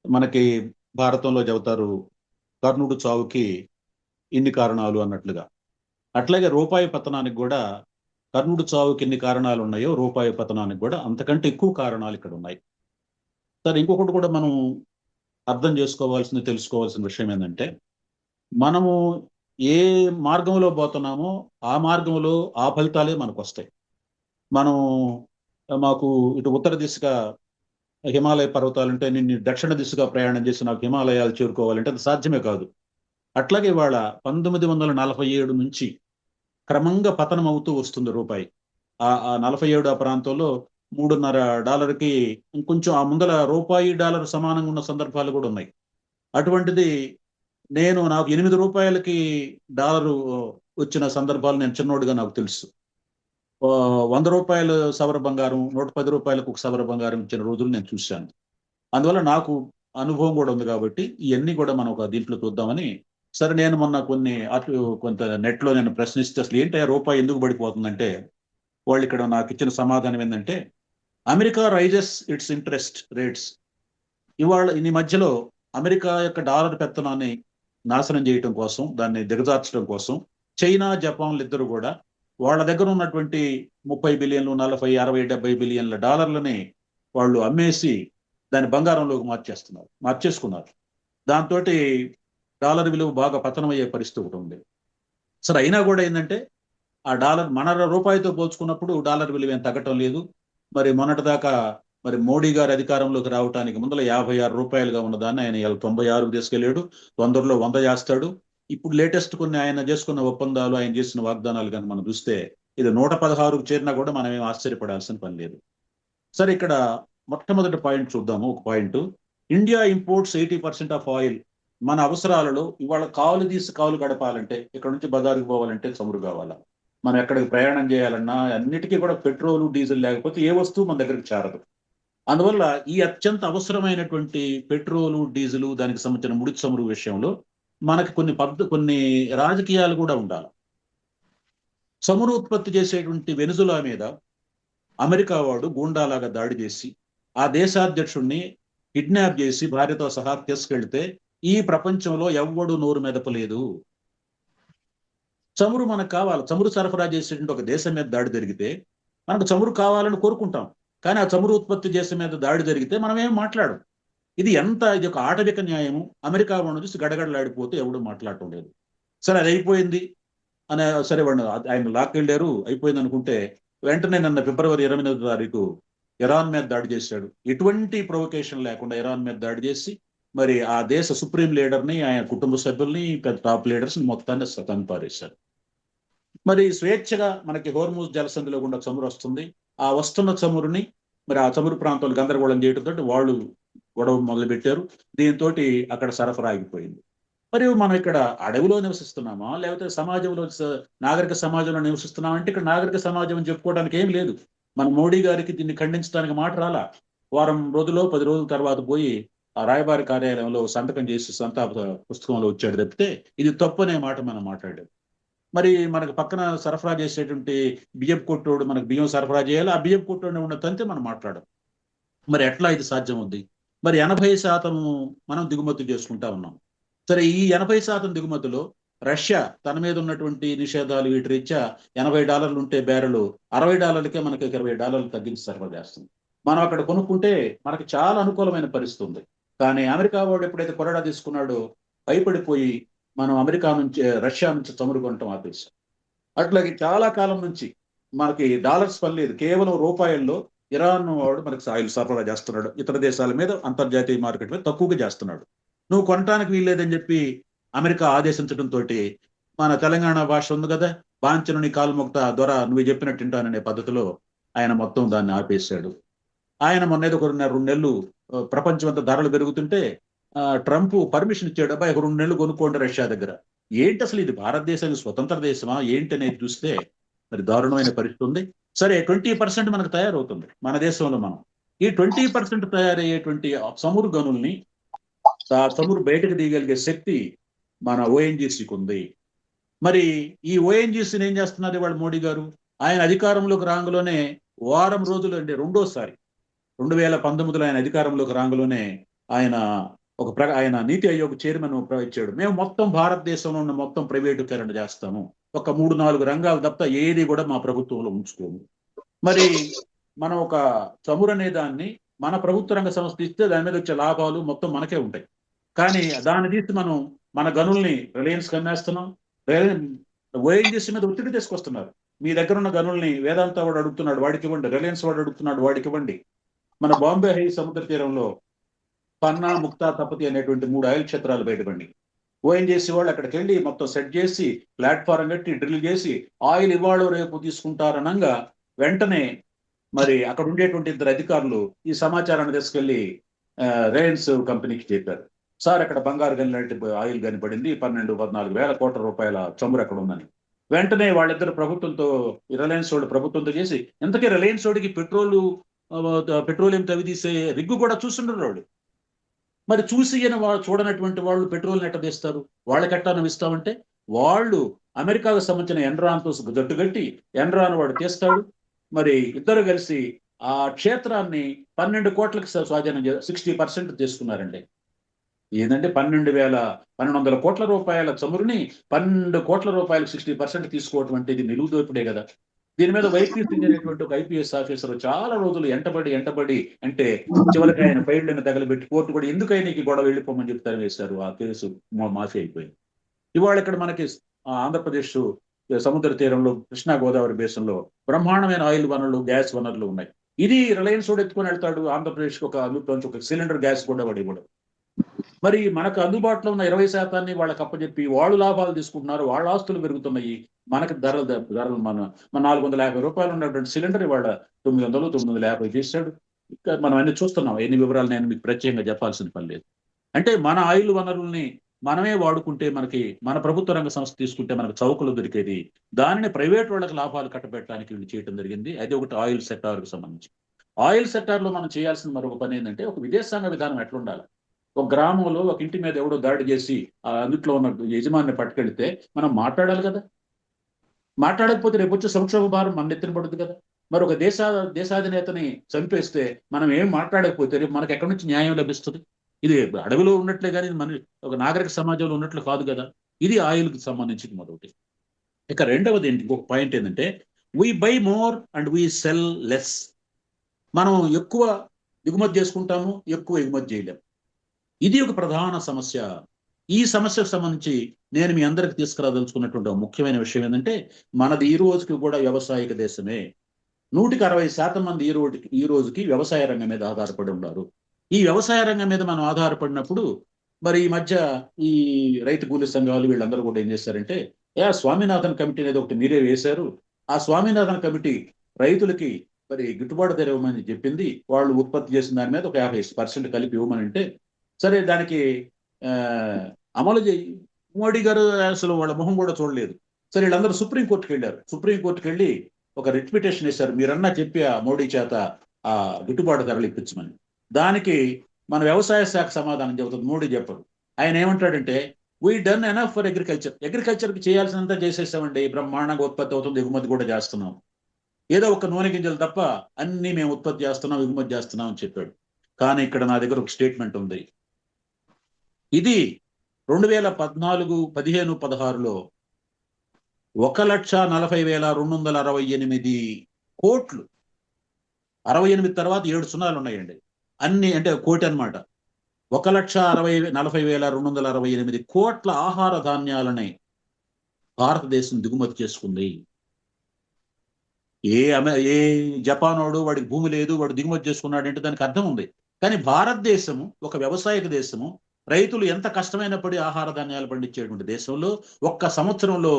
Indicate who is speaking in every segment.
Speaker 1: మనకి భారతంలో చెబుతారు కర్ణుడు చావుకి ఇన్ని కారణాలు అన్నట్లుగా. అట్లాగే రూపాయి పతనానికి కూడా కర్ణుడు చావుకి ఎన్ని కారణాలు ఉన్నాయో రూపాయి పతనానికి కూడా అంతకంటే ఎక్కువ కారణాలు ఇక్కడ ఉన్నాయి. సరే, ఇంకొకటి కూడా మనం అర్థం చేసుకోవాల్సింది, తెలుసుకోవాల్సిన విషయం ఏంటంటే, మనము ఏ మార్గంలో పోతున్నామో ఆ మార్గంలో ఆ ఫలితాలే మనకు వస్తాయి. మనం మాకు ఇటు ఉత్తర దిశగా హిమాలయ పర్వతాలుంటే నేను దక్షిణ దిశగా ప్రయాణం చేసి నాకు హిమాలయాలు చేరుకోవాలంటే అది సాధ్యమే కాదు. అట్లాగే ఇవాళ 1947 నుంచి క్రమంగా పతనం అవుతూ వస్తుంది రూపాయి. ఆ 47 ఆ ప్రాంతంలో $3.5కి ఇంకొంచెం ఆ ముందల రూపాయి డాలర్ సమానంగా ఉన్న సందర్భాలు కూడా ఉన్నాయి. అటువంటిది నాకు ₹8కి డాలరు వచ్చిన సందర్భాలు నేను చిన్నోడుగా నాకు తెలుసు. ₹100 సవర బంగారం, ₹110కు ఒక సవర బంగారం ఇచ్చిన రోజులు నేను చూశాను. అందువల్ల నాకు అనుభవం కూడా ఉంది కాబట్టి ఇవన్నీ కూడా మనం ఒక దీంట్లో చూద్దామని. సరే, నేను మొన్న కొంత నెట్లో నేను ప్రశ్నిస్తే అసలు ఏంటి రూపాయి ఎందుకు పడిపోతుందంటే, వాళ్ళు ఇక్కడ నాకు ఇచ్చిన సమాధానం ఏంటంటే, America raises its interest rates. ఇవాళ ఈ మధ్యలో అమెరికా యొక్క డాలర్ పెత్తనాన్ని నాశనం చేయటం కోసం, దాన్ని దిగజార్చడం కోసం చైనా, జపాన్లు ఇద్దరు కూడా వాళ్ళ దగ్గర ఉన్నటువంటి 30 బిలియన్లు, 40, 60, 70 బిలియన్ల డాలర్లని వాళ్ళు అమ్మేసి దాన్ని బంగారంలోకి మార్చేసుకున్నారు. దాంతో డాలర్ విలువ బాగా పతనమయ్యే పరిస్థితి ఒకటి ఉంది. సరే, అయినా కూడా ఏంటంటే ఆ డాలర్ మన రూపాయితో పోల్చుకున్నప్పుడు డాలర్ విలువ ఏం తగ్గటం లేదు. మరి మొన్నటిదాకా మరి మోడీ గారు అధికారంలోకి రావడానికి ముందర ₹56 ఉన్న దాన్ని ఆయన 96కు తీసుకెళ్ళాడు. తొందరలో 100 చేస్తాడు. ఇప్పుడు లేటెస్ట్ కొన్ని ఆయన చేసుకున్న ఒప్పందాలు, ఆయన చేసిన వాగ్దానాలు కనుక మనం చూస్తే ఇది 116కు చేరినా కూడా మనం ఏం ఆశ్చర్యపడాల్సిన పని లేదు. సరే, ఇక్కడ మొట్టమొదటి పాయింట్ చూద్దాము. ఒక point, India imports 80% of oil. మన అవసరాలలో ఇవాళ కాలు గడపాలంటే, ఇక్కడ నుంచి బజారుకు పోవాలంటే చమురు కావాలా, మనం ఎక్కడికి ప్రయాణం చేయాలన్నా అన్నిటికీ కూడా పెట్రోలు, డీజిల్ లేకపోతే ఏ వస్తువు మన దగ్గరికి చేరదు. అందువల్ల ఈ అత్యంత అవసరమైనటువంటి పెట్రోలు, డీజిల్, దానికి సంబంధించిన ముడి చమురు విషయంలో మనకి కొన్ని రాజకీయాలు కూడా ఉండాలి. చమురు ఉత్పత్తి చేసేటువంటి వెనుజులా మీద అమెరికా వాడు గూండాలాగా దాడి చేసి ఆ దేశాధ్యక్షుడిని కిడ్నాప్ చేసి భార్యతో సహా తీసుకెళ్తే ఈ ప్రపంచంలో ఎవ్వడు నోరు మెదపలేదు. చమురు మనకు కావాలి. చమురు సరఫరా చేసేటువంటి ఒక దేశం మీద దాడి జరిగితే మనకు చమురు కావాలని కోరుకుంటాం. కానీ ఆ చమురు ఉత్పత్తి దేశం మీద దాడి జరిగితే మనం ఏం మాట్లాడం. ఇది ఒక ఆటవిక న్యాయము. అమెరికా వాడిని చూసి గడగడలాడిపోతే ఎవడు మాట్లాడటం లేదు. సరే, అది అయిపోయింది సరే, వాడిని ఆయన లాక్కెళ్ళారు, అయిపోయింది అనుకుంటే వెంటనే నిన్న ఫిబ్రవరి 28వ తారీఖు ఇరాన్ మీద దాడి చేశాడు. ఎటువంటి ప్రొవొకేషన్ లేకుండా ఇరాన్ మీద దాడి చేసి మరి ఆ దేశ సుప్రీం లీడర్ని, ఆయన కుటుంబ సభ్యుల్ని, పెద్ద టాప్ లీడర్స్ మొత్తాన్ని పారేశారు. మరి స్వేచ్ఛగా మనకి హోర్ముజ్ జలసంధిలో గుండా చమురు వస్తుంది. ఆ వస్తున్న చమురుని మరి ఆ చమురు ప్రాంతాలు గందరగోళం చేయడంతో వాళ్ళు గొడవ మొదలుపెట్టారు. దీంతో అక్కడ సరఫరా ఆగిపోయింది. మరి మనం ఇక్కడ అడవిలో నివసిస్తున్నామా, లేకపోతే నాగరిక సమాజంలో నివసిస్తున్నామా అంటే ఇక్కడ నాగరిక సమాజం అని చెప్పుకోవడానికి ఏం లేదు. మన మోడీ గారికి దీన్ని ఖండించడానికి మాట రాలా. వారం రోజులు 10 రోజుల తర్వాత పోయి ఆ రాయబారి కార్యాలయంలో సంతకం చేసి సంతాప పుస్తకంలో వచ్చాడు తప్పితే ఇది తప్పు అనే మాట మనం మాట్లాడాడు. మరి మనకు పక్కన సరఫరా చేసేటువంటి బియ్యం కొట్టోడు మనకు బియ్యం సరఫరా చేయాలి. ఆ బియ్యం కొట్టోడు ఉన్న తంతే మనం మాట్లాడం. మరి ఎట్లా ఇది సాధ్యం ఉంది? మరి 80% మనం దిగుమతి చేసుకుంటా ఉన్నాం. సరే, ఈ 80% దిగుమతిలో రష్యా తన మీద ఉన్నటువంటి నిషేధాలు వీటి రీత్యా $80 ఉంటే బ్యారెలు $60కే మనకి $20 తగ్గించి సరఫరా చేస్తుంది. మనం అక్కడ కొనుక్కుంటే మనకి చాలా అనుకూలమైన పరిస్థితి ఉంది. కానీ అమెరికా వాడు ఎప్పుడైతే కొరడా తీసుకున్నాడో భయపడిపోయి మనం రష్యా నుంచి చమురు కొనటం ఆపేశాం. అట్లాగే చాలా కాలం నుంచి మనకి డాలర్స్ పని లేదు. కేవలం రూపాయల్లో ఇరాన్ వాడు మనకి ఆయిల్ సరఫరా చేస్తున్నాడు. ఇతర దేశాల మీద, అంతర్జాతీయ మార్కెట్ మీద తక్కువగా చేస్తున్నాడు. నువ్వు కొనటానికి వీల్లేదని చెప్పి అమెరికా ఆదేశించడంతో మన తెలంగాణ భాష ఉంది కదా, బాంచనుని కాలుమొక్త ద్వారా నువ్వు చెప్పినట్టు తింటాననే పద్ధతిలో ఆయన మొత్తం దాన్ని ఆపేశాడు. ఆయన మొన్న 2 నెలలు ప్రపంచం అంతా ధరలు పెరుగుతుంటే ట్రంప్ పర్మిషన్ ఇచ్చాడు. అబ్బాయి 2 నెలలు కొనుక్కోండి రష్యా దగ్గర. ఏంటి అసలు ఇది భారతదేశానికి స్వతంత్ర దేశమా ఏంటి అనేది చూస్తే మరి దారుణమైన పరిస్థితి ఉంది. సరే, 20% మనకు తయారవుతుంది మన దేశంలో. మనం ఈ 20% తయారయ్యేటువంటి చమురు గనుల్ని, ఆ చమురు బయటకు తీయగలిగే శక్తి మన ఓఎన్జీసీకి ఉంది. మరి ఈ ఓఎన్జీసీని ఏం చేస్తున్నారు ఇవాళ మోడీ గారు? ఆయన అధికారంలోకి రాంగలోనే వారం రోజులు అంటే రెండోసారి 2019లో ఆయన అధికారంలోకి రాంగలోనే ఆయన ఆయన నీతి ఆయోగ్ చైర్మన్ ఇచ్చాడు. మేము మొత్తం భారతదేశంలో ఉన్న మొత్తం ప్రైవేటీకరణ చేస్తాము, ఒక 3-4 రంగాలు తప్ప ఏది కూడా మా ప్రభుత్వంలో ఉంచుకోము. మరి మనం ఒక చమురు అనే దాన్ని మన ప్రభుత్వ రంగ సంస్థ ఇస్తే దాని మీద వచ్చే లాభాలు మొత్తం మనకే ఉంటాయి. కానీ దాన్ని తీసి మనం మన గనుల్ని రిలయన్స్ కమ్మేస్తున్నాం. ఓఎన్జీసీ మీద ఒత్తిడి తీసుకొస్తున్నారు. మీ దగ్గర ఉన్న గనుల్ని వేదాంత వాడు అడుగుతున్నాడు, వాడికి ఇవ్వండి. రిలయన్స్ వాడు అడుగుతున్నాడు, వాడికి ఇవ్వండి. మన బాంబే హై సముద్ర తీరంలో పన్నా, ముక్తా, తపతి అనేటువంటి 3 ఆయిల్ క్షేత్రాలు బయటపడి ఓఎన్జీసీ వాళ్ళు అక్కడికి వెళ్ళి మొత్తం సెట్ చేసి ప్లాట్ఫారం కట్టి డ్రిల్ చేసి ఆయిల్ ఇవాళ రేపు తీసుకుంటారనంగా వెంటనే మరి అక్కడ ఉండేటువంటి 2 అధికారులు ఈ సమాచారాన్ని తీసుకెళ్లి రిలయన్స్ కంపెనీకి చెప్పారు. సార్, అక్కడ బంగారు గని లాంటి ఆయిల్ కనపడింది, 12-14 వేల కోట్ల రూపాయల చమురు అక్కడ ఉందని. వెంటనే వాళ్ళిద్దరు ప్రభుత్వంతో, రిలయన్స్ వాడు ప్రభుత్వంతో చేసి, ఇంతకీ రిలయన్స్ వాడికి పెట్రోలియం తవ్వి తీసే రిగ్గు కూడా చూస్తుండ్రు వాళ్ళు. మరి చూసి చూడనటువంటి వాళ్ళు పెట్రోల్ ఎట్ట తీస్తారు? వాళ్ళకి ఎట్టా ఇస్తామంటే వాళ్ళు అమెరికాకు సంబంధించిన ఎన్రాన్తో జట్టుగట్టి ఎన్రాన్ వాడు తీస్తాడు. మరి ఇద్దరు కలిసి ఆ క్షేత్రాన్ని 12 కోట్లకి స్వాధీనం 60% తీసుకున్నారండి. ఏంటంటే 1200 కోట్ల రూపాయల చమురుని 12 కోట్ల రూపాయలకు 60% తీసుకోవటం అంటే ఇది నిలువు దోపిడే కదా. దీని మీద వైపీ సింగ్ అనేటువంటి ఒక ఐపీఎస్ ఆఫీసర్ చాలా రోజులు ఎంటబడి అంటే చివరికి ఆయన ఫైళ్లను తగలబెట్టి కోర్టు కూడా ఎందుకైనా ఈ గొడవ వెళ్ళిపోమని చెప్పి తరివేశారు. ఆ కేసు మాఫీ అయిపోయింది. ఇవాళ ఇక్కడ మనకి ఆంధ్రప్రదేశ్ సముద్ర తీరంలో కృష్ణా గోదావరి బేసిన్లో బ్రహ్మాండమైన ఆయిల్ వనరులు, గ్యాస్ వనరులు ఉన్నాయి. ఇది రిలయన్స్ వాడు ఎత్తుకొని వెళ్తాడు. ఆంధ్రప్రదేశ్కి ఒక సిలిండర్ గ్యాస్ కూడా వాడు ఇవ్వడం. మరి మనకు అందుబాటులో ఉన్న 20% వాళ్ళకి అప్పచెప్పి వాళ్ళు లాభాలు తీసుకుంటున్నారు, వాళ్ళ ఆస్తులు పెరుగుతున్నాయి. మనకి ధరలు మన 450 రూపాయలు ఉన్నటువంటి సిలిండర్ ఇవాళ 900-950 చేశాడు. ఇంకా మనం అన్ని చూస్తున్నాం. ఎన్ని వివరాలు నేను మీకు ప్రత్యేకంగా చెప్పాల్సిన పని లేదు. అంటే మన ఆయిల్ వనరుల్ని మనమే వాడుకుంటే, మనకి మన ప్రభుత్వ రంగ సంస్థ తీసుకుంటే మనకు చౌకలు దొరికేది. దానిని ప్రైవేట్ వాళ్ళకి లాభాలు కట్టబెట్టడానికి వీళ్ళు చేయడం జరిగింది. అది ఒకటి ఆయిల్ సెక్టార్కు సంబంధించి. ఆయిల్ సెక్టార్లో మనం చేయాల్సిన మరొక పని ఏంటంటే, ఒక విదేశాంగ విధానం ఎట్లుండాలి. ఒక గ్రామంలో ఒక ఇంటి మీద ఎవడో దాడి చేసి అందుట్లో ఉన్న యజమానిని పట్టుకెళ్తే మనం మాట్లాడాలి కదా. మాట్లాడకపోతే రేపు వచ్చే సంక్షోభ భారం మన ఎత్తున పడుతుంది కదా. మరి ఒక దేశాధినేతని చంపేస్తే మనం ఏం మాట్లాడకపోతే రేపు మనకు ఎక్కడి నుంచి న్యాయం లభిస్తుంది? ఇది అడవిలో ఉన్నట్లే కానీ మన ఒక నాగరిక సమాజంలో ఉన్నట్లు కాదు కదా. ఇది ఆయిల్కి సంబంధించి మొదటి. ఇక రెండవది ఇంకొక పాయింట్ ఏంటంటే, V by more and we cell less. మనం ఎక్కువ దిగుమతి చేసుకుంటాము, ఎక్కువ ఎగుమతి చేయలేము. ఇది ఒక ప్రధాన సమస్య. ఈ సమస్యకు సంబంధించి నేను మీ అందరికి తీసుకురాదలుచుకున్నటువంటి ముఖ్యమైన విషయం ఏంటంటే, మనది ఈ రోజుకి కూడా వ్యవసాయక దేశమే. 160% మంది ఈ రోజుకి వ్యవసాయ రంగం మీద ఆధారపడి ఉన్నారు. ఈ వ్యవసాయ రంగం మీద మనం ఆధారపడినప్పుడు మరి ఈ మధ్య ఈ రైతు కూలీ సంఘాలు వీళ్ళందరూ కూడా ఏం చేశారంటే, స్వామినాథన్ కమిటీ అనేది ఒకటి మీరే వేశారు. ఆ స్వామినాథన్ కమిటీ రైతులకి మరి గిట్టుబాటు ధర ఇవ్వమని చెప్పింది. వాళ్ళు ఉత్పత్తి చేసిన దాని మీద ఒక 50% కలిపి ఇవ్వమని అంటే, సరే దానికి అమలు చేయి. మోడీ గారు అసలు వాళ్ళ మొహం కూడా చూడలేదు. సరే వీళ్ళందరూ సుప్రీంకోర్టుకి వెళ్ళారు. సుప్రీంకోర్టుకి వెళ్ళి ఒక రిట్ పిటిషన్ వేశారు. మీరన్నా చెప్పి ఆ మోడీ చేత ఆ గిట్టుబాటు ధరలు ఇప్పించమని. దానికి మన వ్యవసాయ శాఖ సమాధానం చెబుతుంది, మోడీ చెప్పరు. ఆయన ఏమంటాడంటే, వీ డన్ ఎనఫ్ ఫర్ అగ్రికల్చర్కి చేయాల్సినంత చేసేసామండి, బ్రహ్మాండంగా ఉత్పత్తి అవుతుంది, ఎగుమతి కూడా చేస్తున్నాం. ఏదో ఒక నూనె గింజలు తప్ప అన్ని మేము ఉత్పత్తి చేస్తున్నాం, ఎగుమతి చేస్తున్నాం అని చెప్పాడు. కానీ ఇక్కడ నా దగ్గర ఒక స్టేట్మెంట్ ఉంది. ఇది 2014-15-16లో 1,40,268 కోట్లు. 68 తర్వాత 7 సున్నాలు ఉన్నాయండి. అన్ని అంటే కోటి అనమాట. 1,40,268 కోట్ల ఆహార ధాన్యాలని భారతదేశం దిగుమతి చేసుకుంది. ఏ జపాన్ వాడు, వాడికి భూమి లేదు, వాడు దిగుమతి చేసుకున్నాడంటే దానికి అర్థం ఉంది. కానీ భారతదేశము ఒక వ్యవసాయక దేశము, రైతులు ఎంత కష్టమైనప్పటి ఆహార ధాన్యాలు పండించేటువంటి దేశంలో ఒక్క సంవత్సరంలో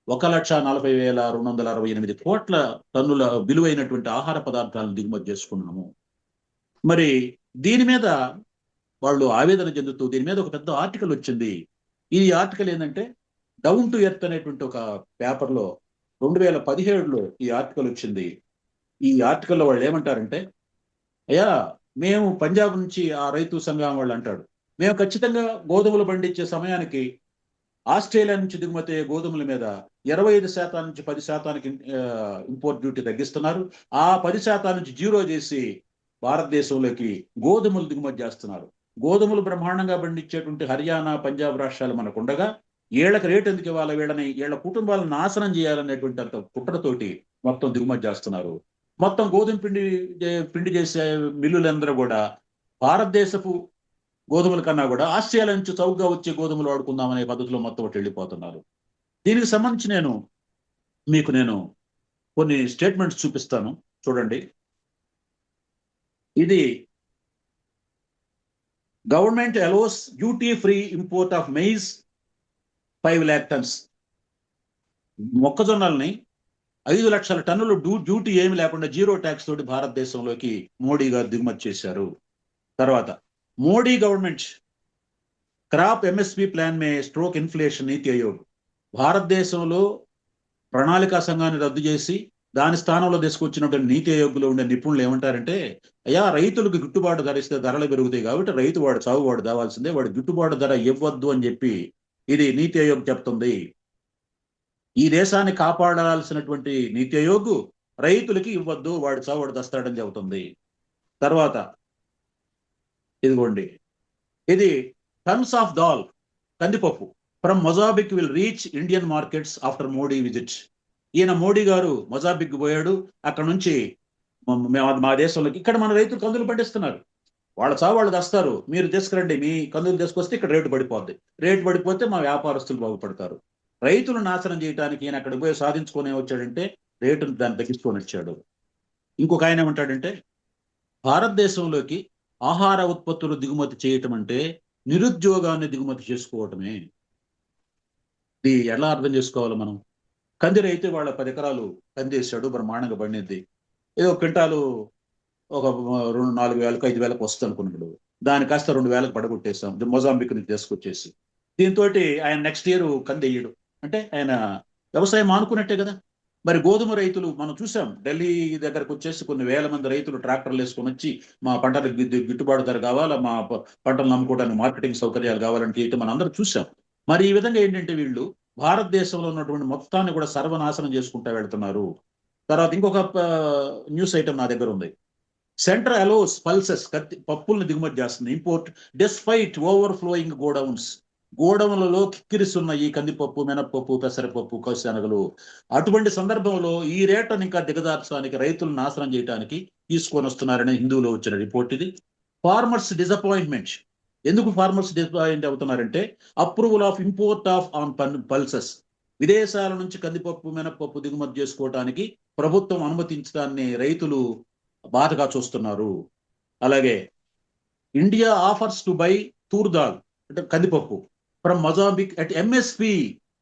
Speaker 1: 1,40,268 కోట్ల టన్నుల విలువైనటువంటి ఆహార పదార్థాలను దిగుమతి చేసుకున్నాము. మరి దీని మీద వాళ్ళు ఆవేదన చెందుతూ దీని మీద ఒక పెద్ద ఆర్టికల్ వచ్చింది. ఈ ఆర్టికల్ ఏంటంటే, డౌన్ టు ఎర్త్ అనేటువంటి ఒక పేపర్లో 2017లో ఈ ఆర్టికల్ వచ్చింది. ఈ ఆర్టికల్లో వాళ్ళు ఏమంటారంటే, అయ్యా మేము పంజాబ్ నుంచి ఆ రైతు సంఘం వాళ్ళు అంటాడు, మేము ఖచ్చితంగా గోధుమలు పండించే సమయానికి ఆస్ట్రేలియా నుంచి దిగుమతి గోధుమల మీద 25% నుంచి 10% ఇంపోర్ట్ డ్యూటీ తగ్గిస్తున్నారు. ఆ 10% నుంచి 0 చేసి భారతదేశంలోకి గోధుమలు దిగుమతి చేస్తున్నారు. గోధుమలు బ్రహ్మాండంగా పండించేటువంటి హర్యానా, పంజాబ్ రాష్ట్రాలు మనకు ఉండగా వీళ్ళకి రేటు ఎందుకు ఇవ్వాలి, వీళ్ళ కుటుంబాలను నాశనం చేయాలనేటువంటి అంత కుట్రతోటి మొత్తం దిగుమతి చేస్తున్నారు. మొత్తం గోధుమ పిండి చేసే మిల్లులందరూ కూడా భారతదేశపు గోధుమల కన్నా కూడా ఆస్ట్రేలియా నుంచి చౌకగా వచ్చే గోధుమలు వాడుకుందామనే పద్ధతిలో మొత్తం ఒకటి వెళ్ళిపోతున్నారు. దీనికి సంబంధించి నేను కొన్ని స్టేట్మెంట్స్ చూపిస్తాను, చూడండి. ఇది government allows duty free import of maize 5 lakh tons. మొక్కజొన్నల్ని 5 లక్షల టన్నులు డ్యూటీ ఏమి లేకుండా జీరో ట్యాక్స్ తోటి భారతదేశంలోకి మోడీ గారు దిగుమతి చేశారు. తర్వాత Modi government crop MSP plan may stroke inflation NITI Aayog. భారతదేశంలో ప్రణాళికా సంఘాన్ని రద్దు చేసి దాని స్థానంలో తీసుకొచ్చినటువంటి నీతి ఆయోగ్లో ఉండే నిపుణులు ఏమంటారంటే, అయ్యా రైతులకు గిట్టుబాటు ధర ఇస్తే ధరలు పెరుగుతాయి కాబట్టి రైతు వాడు సాగువాడు దావాల్సిందే, వాడు గిట్టుబాటు ధర ఇవ్వద్దు అని చెప్పి ఇది నీతి ఆయోగ్ చెప్తుంది. ఈ దేశాన్ని కాపాడాల్సినటువంటి నీతి ఆయోగ్ రైతులకి ఇవ్వద్దు, వాడు చావాడు దస్తాడని చెబుతుంది. తర్వాత ఇదిగోండి, ఇది టన్స్ ఆఫ్ దాల్ కందిపప్పు from Mozambique will reach Indian markets after Modi visit. ఈయన మోడీ గారు మొజాంబిక్ పోయాడు, అక్కడ నుంచి మా దేశంలోకి, ఇక్కడ మన రైతులు కందులు పండిస్తున్నారు, వాళ్ళ చావాళ్ళు దస్తారు, మీరు తీసుకురండి, మీ కందులు తీసుకొస్తే ఇక్కడ రేటు పడిపోద్ది, రేటు పడిపోతే మా వ్యాపారస్తులు బాగుపడతారు. రైతులు నాశనం చేయడానికి ఈయన అక్కడ పోయి సాధించుకొని వచ్చాడంటే రేటును దాన్ని తగ్గించుకొని వచ్చాడు. ఇంకొక ఆయన ఏమంటాడంటే, భారతదేశంలోకి ఆహార ఉత్పత్తులు దిగుమతి చేయటం అంటే నిరుద్యోగాన్ని దిగుమతి చేసుకోవటమే. ఇది ఎలా అర్థం చేసుకోవాలి మనం? కంది రైతు వాళ్ళ 10 ఎకరాలు కందేశాడు, బ్రహ్మాండంగా పండింది, ఏదో క్వింటాలు ఒక 4,000 5,000 వస్తుంది అనుకున్నాడు, దాని కాస్త 2,000 పడగొట్టేశాం మొజాంబిక్ నుంచి తీసుకొచ్చేసి. దీంతో ఆయన నెక్స్ట్ ఇయర్ కంది వేయడు అంటే ఆయన వ్యవసాయం ఆనుకున్నట్టే కదా. మరి గోధుమ రైతులు మనం చూసాం, ఢిల్లీ దగ్గరకు వచ్చేసి కొన్ని వేల మంది రైతులు ట్రాక్టర్లు వేసుకొని వచ్చి మా పంటలకు గిట్టుబాటు ధర కావాలా, మా పంటలు నమ్ముకోవడానికి మార్కెటింగ్ సౌకర్యాలు కావాలని చేయటం మనం అందరూ చూసాం. మరి ఈ విధంగా ఏంటంటే వీళ్ళు భారతదేశంలో ఉన్నటువంటి మొత్తాన్ని కూడా సర్వనాశనం చేసుకుంటూ వెళ్తున్నారు. తర్వాత ఇంకొక న్యూస్ ఐటమ్ నా దగ్గర ఉంది. సెంటర్ అలోస్ పల్సెస్ పప్పుల్ని దిగుమతి చేస్తుంది, ఇంపోర్ట్ డెస్పైట్ ఓవర్ఫ్లోయింగ్ గోడౌన్స్. గోడౌన్లలో కిక్కిరిస్తున్న ఈ కందిపప్పు, మినపప్పు, పెసరపప్పు, కౌశనగలు. అటువంటి సందర్భంలో ఈ రేట్లను ఇంకా దిగజార్చడానికి, రైతులు నాశనం చేయడానికి తీసుకొని వస్తున్నారని హిందువులో వచ్చిన రిపోర్ట్ ఇది. Farmers disappointment. ఎందుకు ఫార్మర్స్ డిసప్పాయింట్ అవుతున్నారంటే, approval of import of on pulses. విదేశాల నుంచి కందిపప్పు, మినపప్పు దిగుమతి చేసుకోవటానికి ప్రభుత్వం అనుమతించడాన్ని రైతులు బాధగా చూస్తున్నారు. అలాగే India offers to buy Toor dal అంటే కందిపప్పు from Mozambique at MSP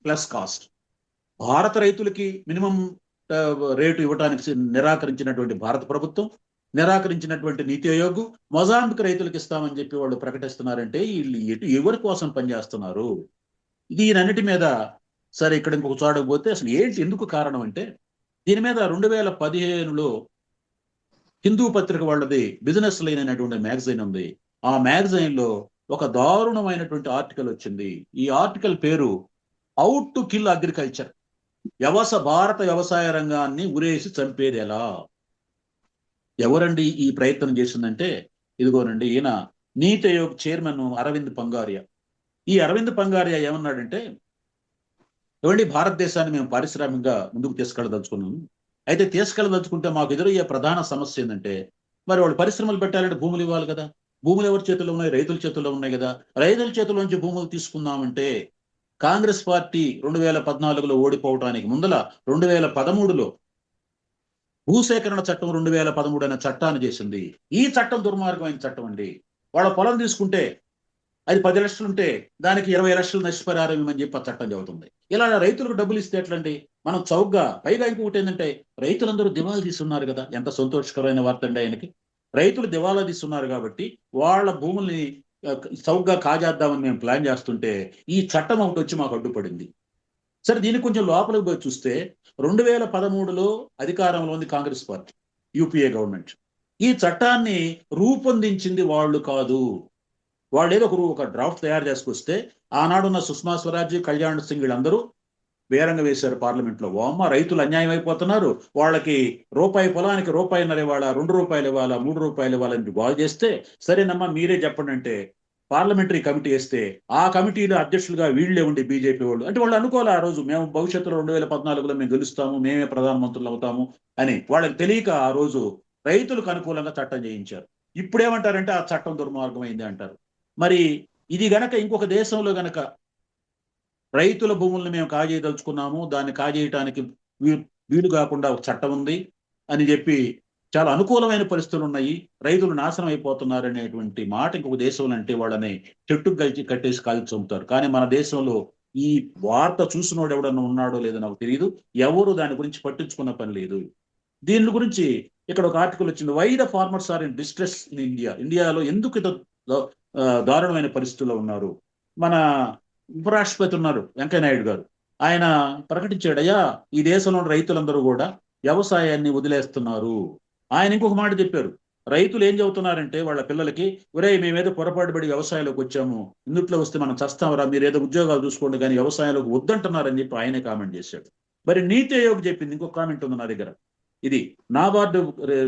Speaker 1: plus cost. భారత రైతులకి మినిమం రేటు ఇవ్వడానికి నిరాకరించినటువంటి భారత ప్రభుత్వం, నిరాకరించినటువంటి నీతి ఆయోగ్ మొజాంబిక్ రైతులకు ఇస్తామని చెప్పి వాళ్ళు ప్రకటిస్తున్నారంటే వీళ్ళు ఎవరి కోసం పనిచేస్తున్నారు? దీనన్నిటి మీద సరే ఇక్కడ ఇంకొక చోటకు పోతే అసలు ఏంటి, ఎందుకు కారణం అంటే, దీని మీద 2015లో హిందూ పత్రిక వాళ్ళది బిజినెస్ లైన్ అనేటువంటి మ్యాగజైన్ ఉంది. ఆ మ్యాగజైన్ లో ఒక దారుణమైనటువంటి ఆర్టికల్ వచ్చింది. ఈ ఆర్టికల్ పేరు అవుట్ టు కిల్ అగ్రికల్చర్. భారత వ్యవసాయ రంగాన్ని ఉరేసి చంపేది ఎలా? ఎవరండి ఈ ప్రయత్నం చేసిందంటే, ఇదిగోనండి, ఈయన నీతి ఆయోగ్ చైర్మన్ అరవింద్ పంగారియా. ఈ అరవింద్ పంగారియా ఏమన్నాడంటే, ఏమండి, భారతదేశాన్ని మేము పారిశ్రామికంగా ముందుకు తీసుకెళ్ళదలుచుకున్నాము, అయితే తీసుకెళ్ళదలుచుకుంటే మాకు ఎదురయ్యే ప్రధాన సమస్య ఏంటంటే, మరి వాళ్ళు పరిశ్రమలు పెట్టాలంటే భూములు ఇవ్వాలి కదా. భూములు ఎవరి చేతుల్లో ఉన్నాయి? రైతుల చేతుల్లో ఉన్నాయి కదా. రైతుల చేతుల నుంచి భూములు తీసుకుందామంటే కాంగ్రెస్ పార్టీ 2014లో ఓడిపోవటానికి ముందల 2013లో భూసేకరణ చట్టం 2013 అనే చట్టాన్ని చేసింది. ఈ చట్టం దుర్మార్గమైన చట్టం అండి. వాళ్ళ పొలం తీసుకుంటే అది 10 లక్షలు ఉంటే దానికి 20 లక్షలు నష్టపరిహారం ఇవ్వమని చెప్పి ఆ చట్టం చెబుతుంది. ఇలా రైతులకు డబ్బులు ఇస్తే ఎట్లండి? మనం చౌకగా, పైగా ఇంకొకటి ఏంటంటే, రైతులందరూ దివాలా తీస్తున్నారు కదా. ఎంత సంతోషకరమైన వార్త అండి ఆయనకి. రైతులు దివాలా తీస్తున్నారు కాబట్టి వాళ్ళ భూముల్ని చౌకగా కాజేద్దామని మేము ప్లాన్ చేస్తుంటే ఈ చట్టం ఒకటి వచ్చి మాకు అడ్డుపడింది. సరే, దీనికి కొంచెం లోపలికి పోయి చూస్తే 2013లో అధికారంలో ఉంది కాంగ్రెస్ పార్టీ, యూపీఏ గవర్నమెంట్. ఈ చట్టాన్ని రూపొందించింది వాళ్ళు కాదు. వాళ్ళు ఏదో ఒక డ్రాఫ్ట్ తయారు చేసుకొస్తే ఆనాడున్న సుష్మా స్వరాజ్, కళ్యాణ్ సింగ్ వీళ్ళందరూ బేరంగా వేశారు పార్లమెంట్లో. అమ్మ, రైతులు అన్యాయం అయిపోతున్నారు, వాళ్ళకి రూపాయి పొలానికి రూపాయిన్నర ఇవ్వాలా, 2 రూపాయలు ఇవ్వాలా, 3 రూపాయలు ఇవ్వాలని బాగు చేస్తే, సరేనమ్మా మీరే చెప్పండి అంటే పార్లమెంటరీ కమిటీ వేస్తే ఆ కమిటీలో అధ్యక్షులుగా వీళ్ళే ఉండి బీజేపీ వాళ్ళు, అంటే వాళ్ళు అనుకోవాలి ఆ రోజు మేము భవిష్యత్తులో 2014లో మేము గెలుస్తాము, మేమే ప్రధానమంత్రులు అవుతాము అని. వాళ్ళకి తెలియక ఆ రోజు రైతులకు అనుకూలంగా చట్టం చేయించారు. ఇప్పుడేమంటారంటే ఆ చట్టం దుర్మార్గమైంది అంటారు. మరి ఇది గనక ఇంకొక దేశంలో గనక రైతుల భూముల్ని మేము కాజేయదలుచుకున్నాము, దాన్ని కాజేయటానికి వీలు కాకుండా ఒక చట్టం ఉంది అని చెప్పి చాలా అనుకూలమైన పరిస్థితులు ఉన్నాయి, రైతులు నాశనం అయిపోతున్నారు అనేటువంటి మాట ఇంకొక దేశంలో అంటే వాళ్ళని చెట్టుకు కలిసి కట్టేసి కాల్చి చంపుతారు. కానీ మన దేశంలో ఈ వార్త చూసినోడు ఎవడన్నా ఉన్నాడో లేదో నాకు తెలియదు, ఎవరు దాని గురించి పట్టించుకున్న పని లేదు. దీని గురించి ఇక్కడ ఒక ఆర్టికల్ వచ్చింది, why the farmers are in distress in India. ఇండియాలో ఎందుకు దారుణమైన పరిస్థితుల్లో ఉన్నారు. మన ఉపరాష్ట్రపతి ఉన్నారు వెంకయ్యనాయుడు గారు, ఆయన ప్రకటించాడు, అయ్యా ఈ దేశంలో రైతులందరూ కూడా వ్యవసాయాన్ని వదిలేస్తున్నారు. ఆయన ఇంకొక మాట చెప్పారు, రైతులు ఏం చెబుతున్నారంటే వాళ్ళ పిల్లలకి, ఒరే మేమేదో పొరపాటు పడి వ్యవసాయంలోకి వచ్చాము, ఇందుట్లో వస్తే మనం చస్తామరా, మీరు ఏదో ఉద్యోగాలు చూసుకోండి కానీ వ్యవసాయంలోకి వద్దంటున్నారని చెప్పి ఆయనే కామెంట్ చేశాడు. మరి నీతి ఆయోగ్ చెప్పింది ఇంకొక కామెంట్ ఉంది నా దగ్గర, ఇది నాబార్డు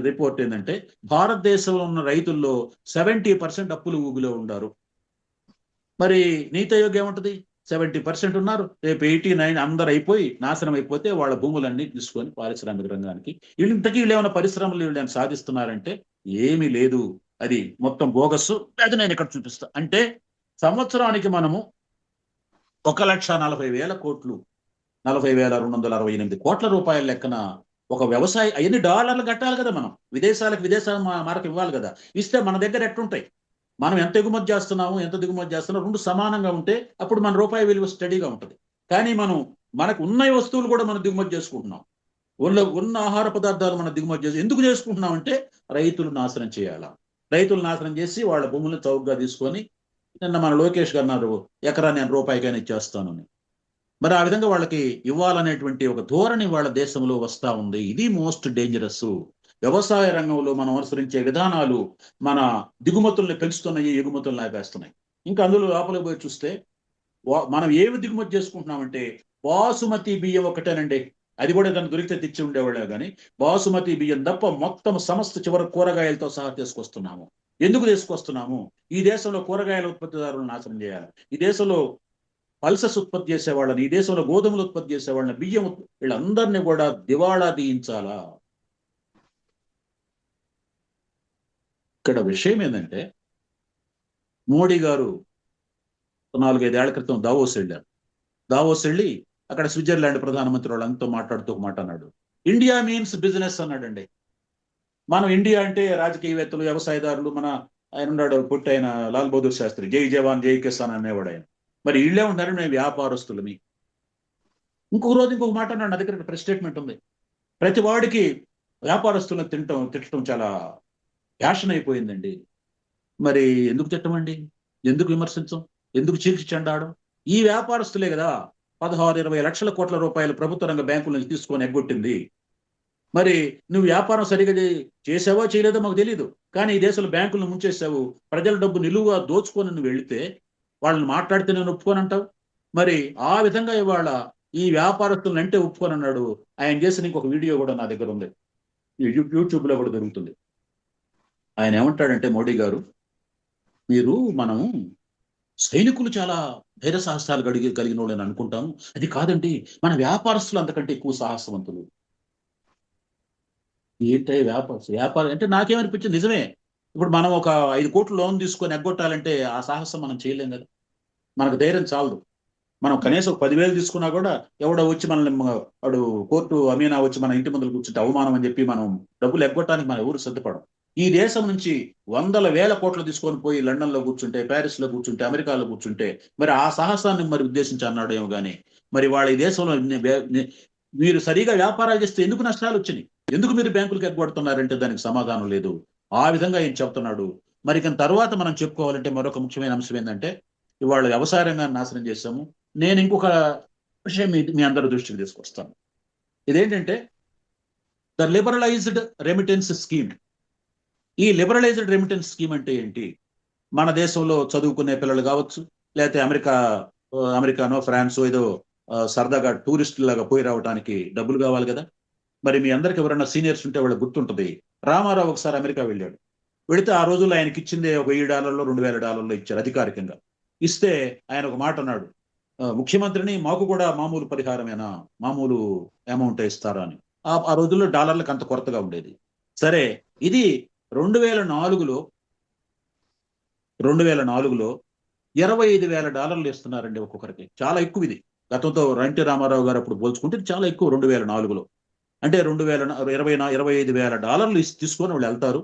Speaker 1: రిపోర్ట్ ఏంటంటే భారతదేశంలో ఉన్న రైతుల్లో 70% అప్పులు ఊగులో ఉన్నారు. మరి నీతి ఆయోగ్ ఏముంటది, 70% ఉన్నారు, రేపు 89 అందరు అయిపోయి నాశనం అయిపోతే వాళ్ళ భూములన్నీ తీసుకొని పారిశ్రామిక రంగానికి, ఇంతకీ వీళ్ళు ఏమైనా పరిశ్రమలు వీళ్ళు సాధిస్తున్నారంటే ఏమీ లేదు, అది మొత్తం బోగస్సు. అది నేను ఇక్కడ చూపిస్తా. అంటే సంవత్సరానికి మనము 1,40,000 కోట్లు, 40,268 కోట్ల రూపాయల లెక్కన ఒక వ్యవసాయ, అవన్నీ డాలర్లు కట్టాలి కదా, మనం విదేశాల మారకు ఇవ్వాలి కదా, ఇస్తే మన దగ్గర ఎట్టుంటాయి, మనం ఎంత ఎగుమతి చేస్తున్నాము ఎంత దిగుమతి చేస్తున్నాము రెండు సమానంగా ఉంటే అప్పుడు మన రూపాయి విలువ స్టడీగా ఉంటుంది. కానీ మనకు ఉన్న వస్తువులు కూడా మనం దిగుమతి చేసుకుంటున్నాం, ఉన్న ఆహార పదార్థాలు మనం దిగుమతి చేసి ఎందుకు చేసుకుంటున్నాం అంటే రైతులు నాశనం చేయాలా, రైతులు నాశనం చేసి వాళ్ళ భూములను చౌకగా తీసుకొని, నిన్న మన లోకేష్ గారు అన్నారు ఎకరా నేను రూపాయికైనా ఇచ్చేస్తాను అని. మరి ఆ విధంగా వాళ్ళకి ఇవ్వాలనేటువంటి ఒక ధోరణి వాళ్ళ దేశంలో వస్తూ ఉంది. ఇది మోస్ట్ డేంజరస్. వ్యవసాయ రంగంలో మనం అనుసరించే విధానాలు మన దిగుమతుల్ని పెంచుతున్నాయి, ఎగుమతులను ఆపేస్తున్నాయి. ఇంకా అందులో లోపలికి పోయి చూస్తే మనం ఏమి దిగుమతి చేసుకుంటున్నామంటే బాసుమతి బియ్యం ఒకటేనండి, అది కూడా దాన్ని దొరికితే తెచ్చి ఉండేవాళ్ళే కానీ బాసుమతి బియ్యం తప్ప మొత్తం సమస్త చివరి కూరగాయలతో సహా తీసుకొస్తున్నాము. ఎందుకు తీసుకొస్తున్నాము, ఈ దేశంలో కూరగాయల ఉత్పత్తిదారులను నాశనం చేయాలి, ఈ దేశంలో పల్సస్ ఉత్పత్తి చేసేవాళ్ళని, ఈ దేశంలో గోధుమలు ఉత్పత్తి చేసేవాళ్ళని, బియ్యం వీళ్ళందరినీ కూడా దివాళా తీయించాలా. ఇక్కడ విషయం ఏంటంటే మోడీ గారు 4-5 ఏళ్ల క్రితం దావోస్ వెళ్ళారు. దావోస్ వెళ్ళి అక్కడ స్విట్జర్లాండ్ ప్రధానమంత్రి వాళ్ళంతా మాట్లాడుతూ ఒక మాట అన్నాడు, ఇండియా మీన్స్ బిజినెస్ అన్నాడండి. మనం ఇండియా అంటే రాజకీయవేత్తలు, వ్యవసాయదారులు, ఆయన ఉన్నాడు పుట్టి ఆయన లాల్ బహదూర్ శాస్త్రి, జై జవాన్ జై కిసాన్ అనేవాడు ఆయన. మరి వీళ్ళే ఉన్నారు మేము వ్యాపారస్తులమి. ఇంకొక రోజు ఇంకొక మాట అన్నాడు, నా దగ్గర ప్రెస్ స్టేట్మెంట్ ఉంది, ప్రతి వాడికి వ్యాపారస్తులను తిట్టడం చాలా ఫ్యాషన్ అయిపోయిందండి. మరి ఎందుకు తిట్టమండి, ఎందుకు విమర్శించం, ఎందుకు చీల్చి చెండాడం? ఈ వ్యాపారస్తులే కదా 16-20 లక్షల కోట్ల రూపాయలు ప్రభుత్వ రంగ బ్యాంకుల నుంచి తీసుకొని ఎగ్గొట్టింది. మరి నువ్వు వ్యాపారం సరిగా చేసావో చేయలేదో మాకు తెలియదు, కానీ ఈ దేశంలో బ్యాంకులను ముంచేసావు, ప్రజల డబ్బు నిలువుగా దోచుకొని నువ్వు వెళితే వాళ్ళని మాట్లాడితే నేను ఒప్పుకోనంటావు. మరి ఆ విధంగా ఇవాళ ఈ వ్యాపారస్తులను అంటే ఒప్పుకోనన్నాడు. ఆయన చేసిన ఇంకొక వీడియో కూడా నా దగ్గర ఉంది, యూట్యూబ్లో కూడా దొరుకుతుంది. ఆయన ఏమంటాడంటే మోడీ గారు, మనం సైనికులు చాలా ధైర్య సాహసాలు కలిగిన వాళ్ళు అని అనుకుంటాము, అది కాదండి, మన వ్యాపారస్తులు అంతకంటే ఎక్కువ సాహసవంతులు. ఏంటో వ్యాపారం అంటే నాకేమనిపించింది, నిజమే. ఇప్పుడు మనం ఒక 5 కోట్లు లోన్ తీసుకొని ఎగ్గొట్టాలంటే ఆ సాహసం మనం చేయలేం కదా, మనకు ధైర్యం చాలదు. మనం కనీసం 10,000 తీసుకున్నా కూడా ఎవడో వచ్చి మనల్ని వాడు కోర్టు అమీనా వచ్చి మన ఇంటి ముందు కూర్చుంటే అవమానం అని చెప్పి మనం డబ్బులు ఎగ్గొట్టడానికి మనం ఎవరు సిద్ధపడం. ఈ దేశం నుంచి 100,000 కోట్లు తీసుకొని పోయి లండన్లో కూర్చుంటే, ప్యారిస్లో కూర్చుంటే, అమెరికాలో కూర్చుంటే మరి ఆ సాహసాన్ని మరి ఉద్దేశించి అన్నాడేమో కానీ మరి వాళ్ళ ఈ దేశంలో మీరు సరిగా వ్యాపారాలు చేస్తే ఎందుకు నష్టాలు వచ్చినాయి, ఎందుకు మీరు బ్యాంకులకు ఎగ్గొడుతున్నారంటే దానికి సమాధానం లేదు. ఆ విధంగా ఏం చెప్తున్నాడు. మరి తర్వాత మనం చెప్పుకోవాలంటే మరొక ముఖ్యమైన అంశం ఏంటంటే ఇవాళ వ్యవసాయ రంగాన్ని నాశనం చేశాము. నేను ఇంకొక విషయం మీ అందరి దృష్టికి తీసుకొస్తాను. ఇదేంటంటే ద లిబరలైజ్డ్ రెమిటెన్స్ స్కీమ్. ఈ లిబరలైజ్డ్ రెమిటెన్స్ స్కీమ్ అంటే ఏంటి? మన దేశంలో చదువుకునే పిల్లలు కావచ్చు, లేకపోతే అమెరికానో ఫ్రాన్సో ఏదో సరదాగా టూరిస్టులాగా పోయి రావడానికి డబ్బులు కావాలి కదా. మరి మీ అందరికి ఎవరన్నా సీనియర్స్ ఉంటే వాళ్ళకి గుర్తుంటుంది, రామారావు ఒకసారి అమెరికా వెళ్ళాడు. వెళితే ఆ రోజుల్లో ఆయనకి ఇచ్చింది ఒక $1000 $2000 ఇచ్చారు అధికారికంగా. ఇస్తే ఆయన ఒక మాట అన్నాడు, ముఖ్యమంత్రిని మాకు కూడా మామూలు పరిహారమేనా, మామూలు అమౌంట్ ఇస్తారా అని. ఆ రోజుల్లో డాలర్లకు అంత కొరతగా ఉండేది. సరే, ఇది 2004లో 2004లో $25,000 ఇస్తున్నారండి ఒక్కొక్కరికి. చాలా ఎక్కువ ఇది. గతంతో ఎన్టీ రామారావు గారు అప్పుడు పోల్చుకుంటే చాలా ఎక్కువ 2004లో. అంటే 25,000 తీసుకొని వాళ్ళు వెళ్తారు.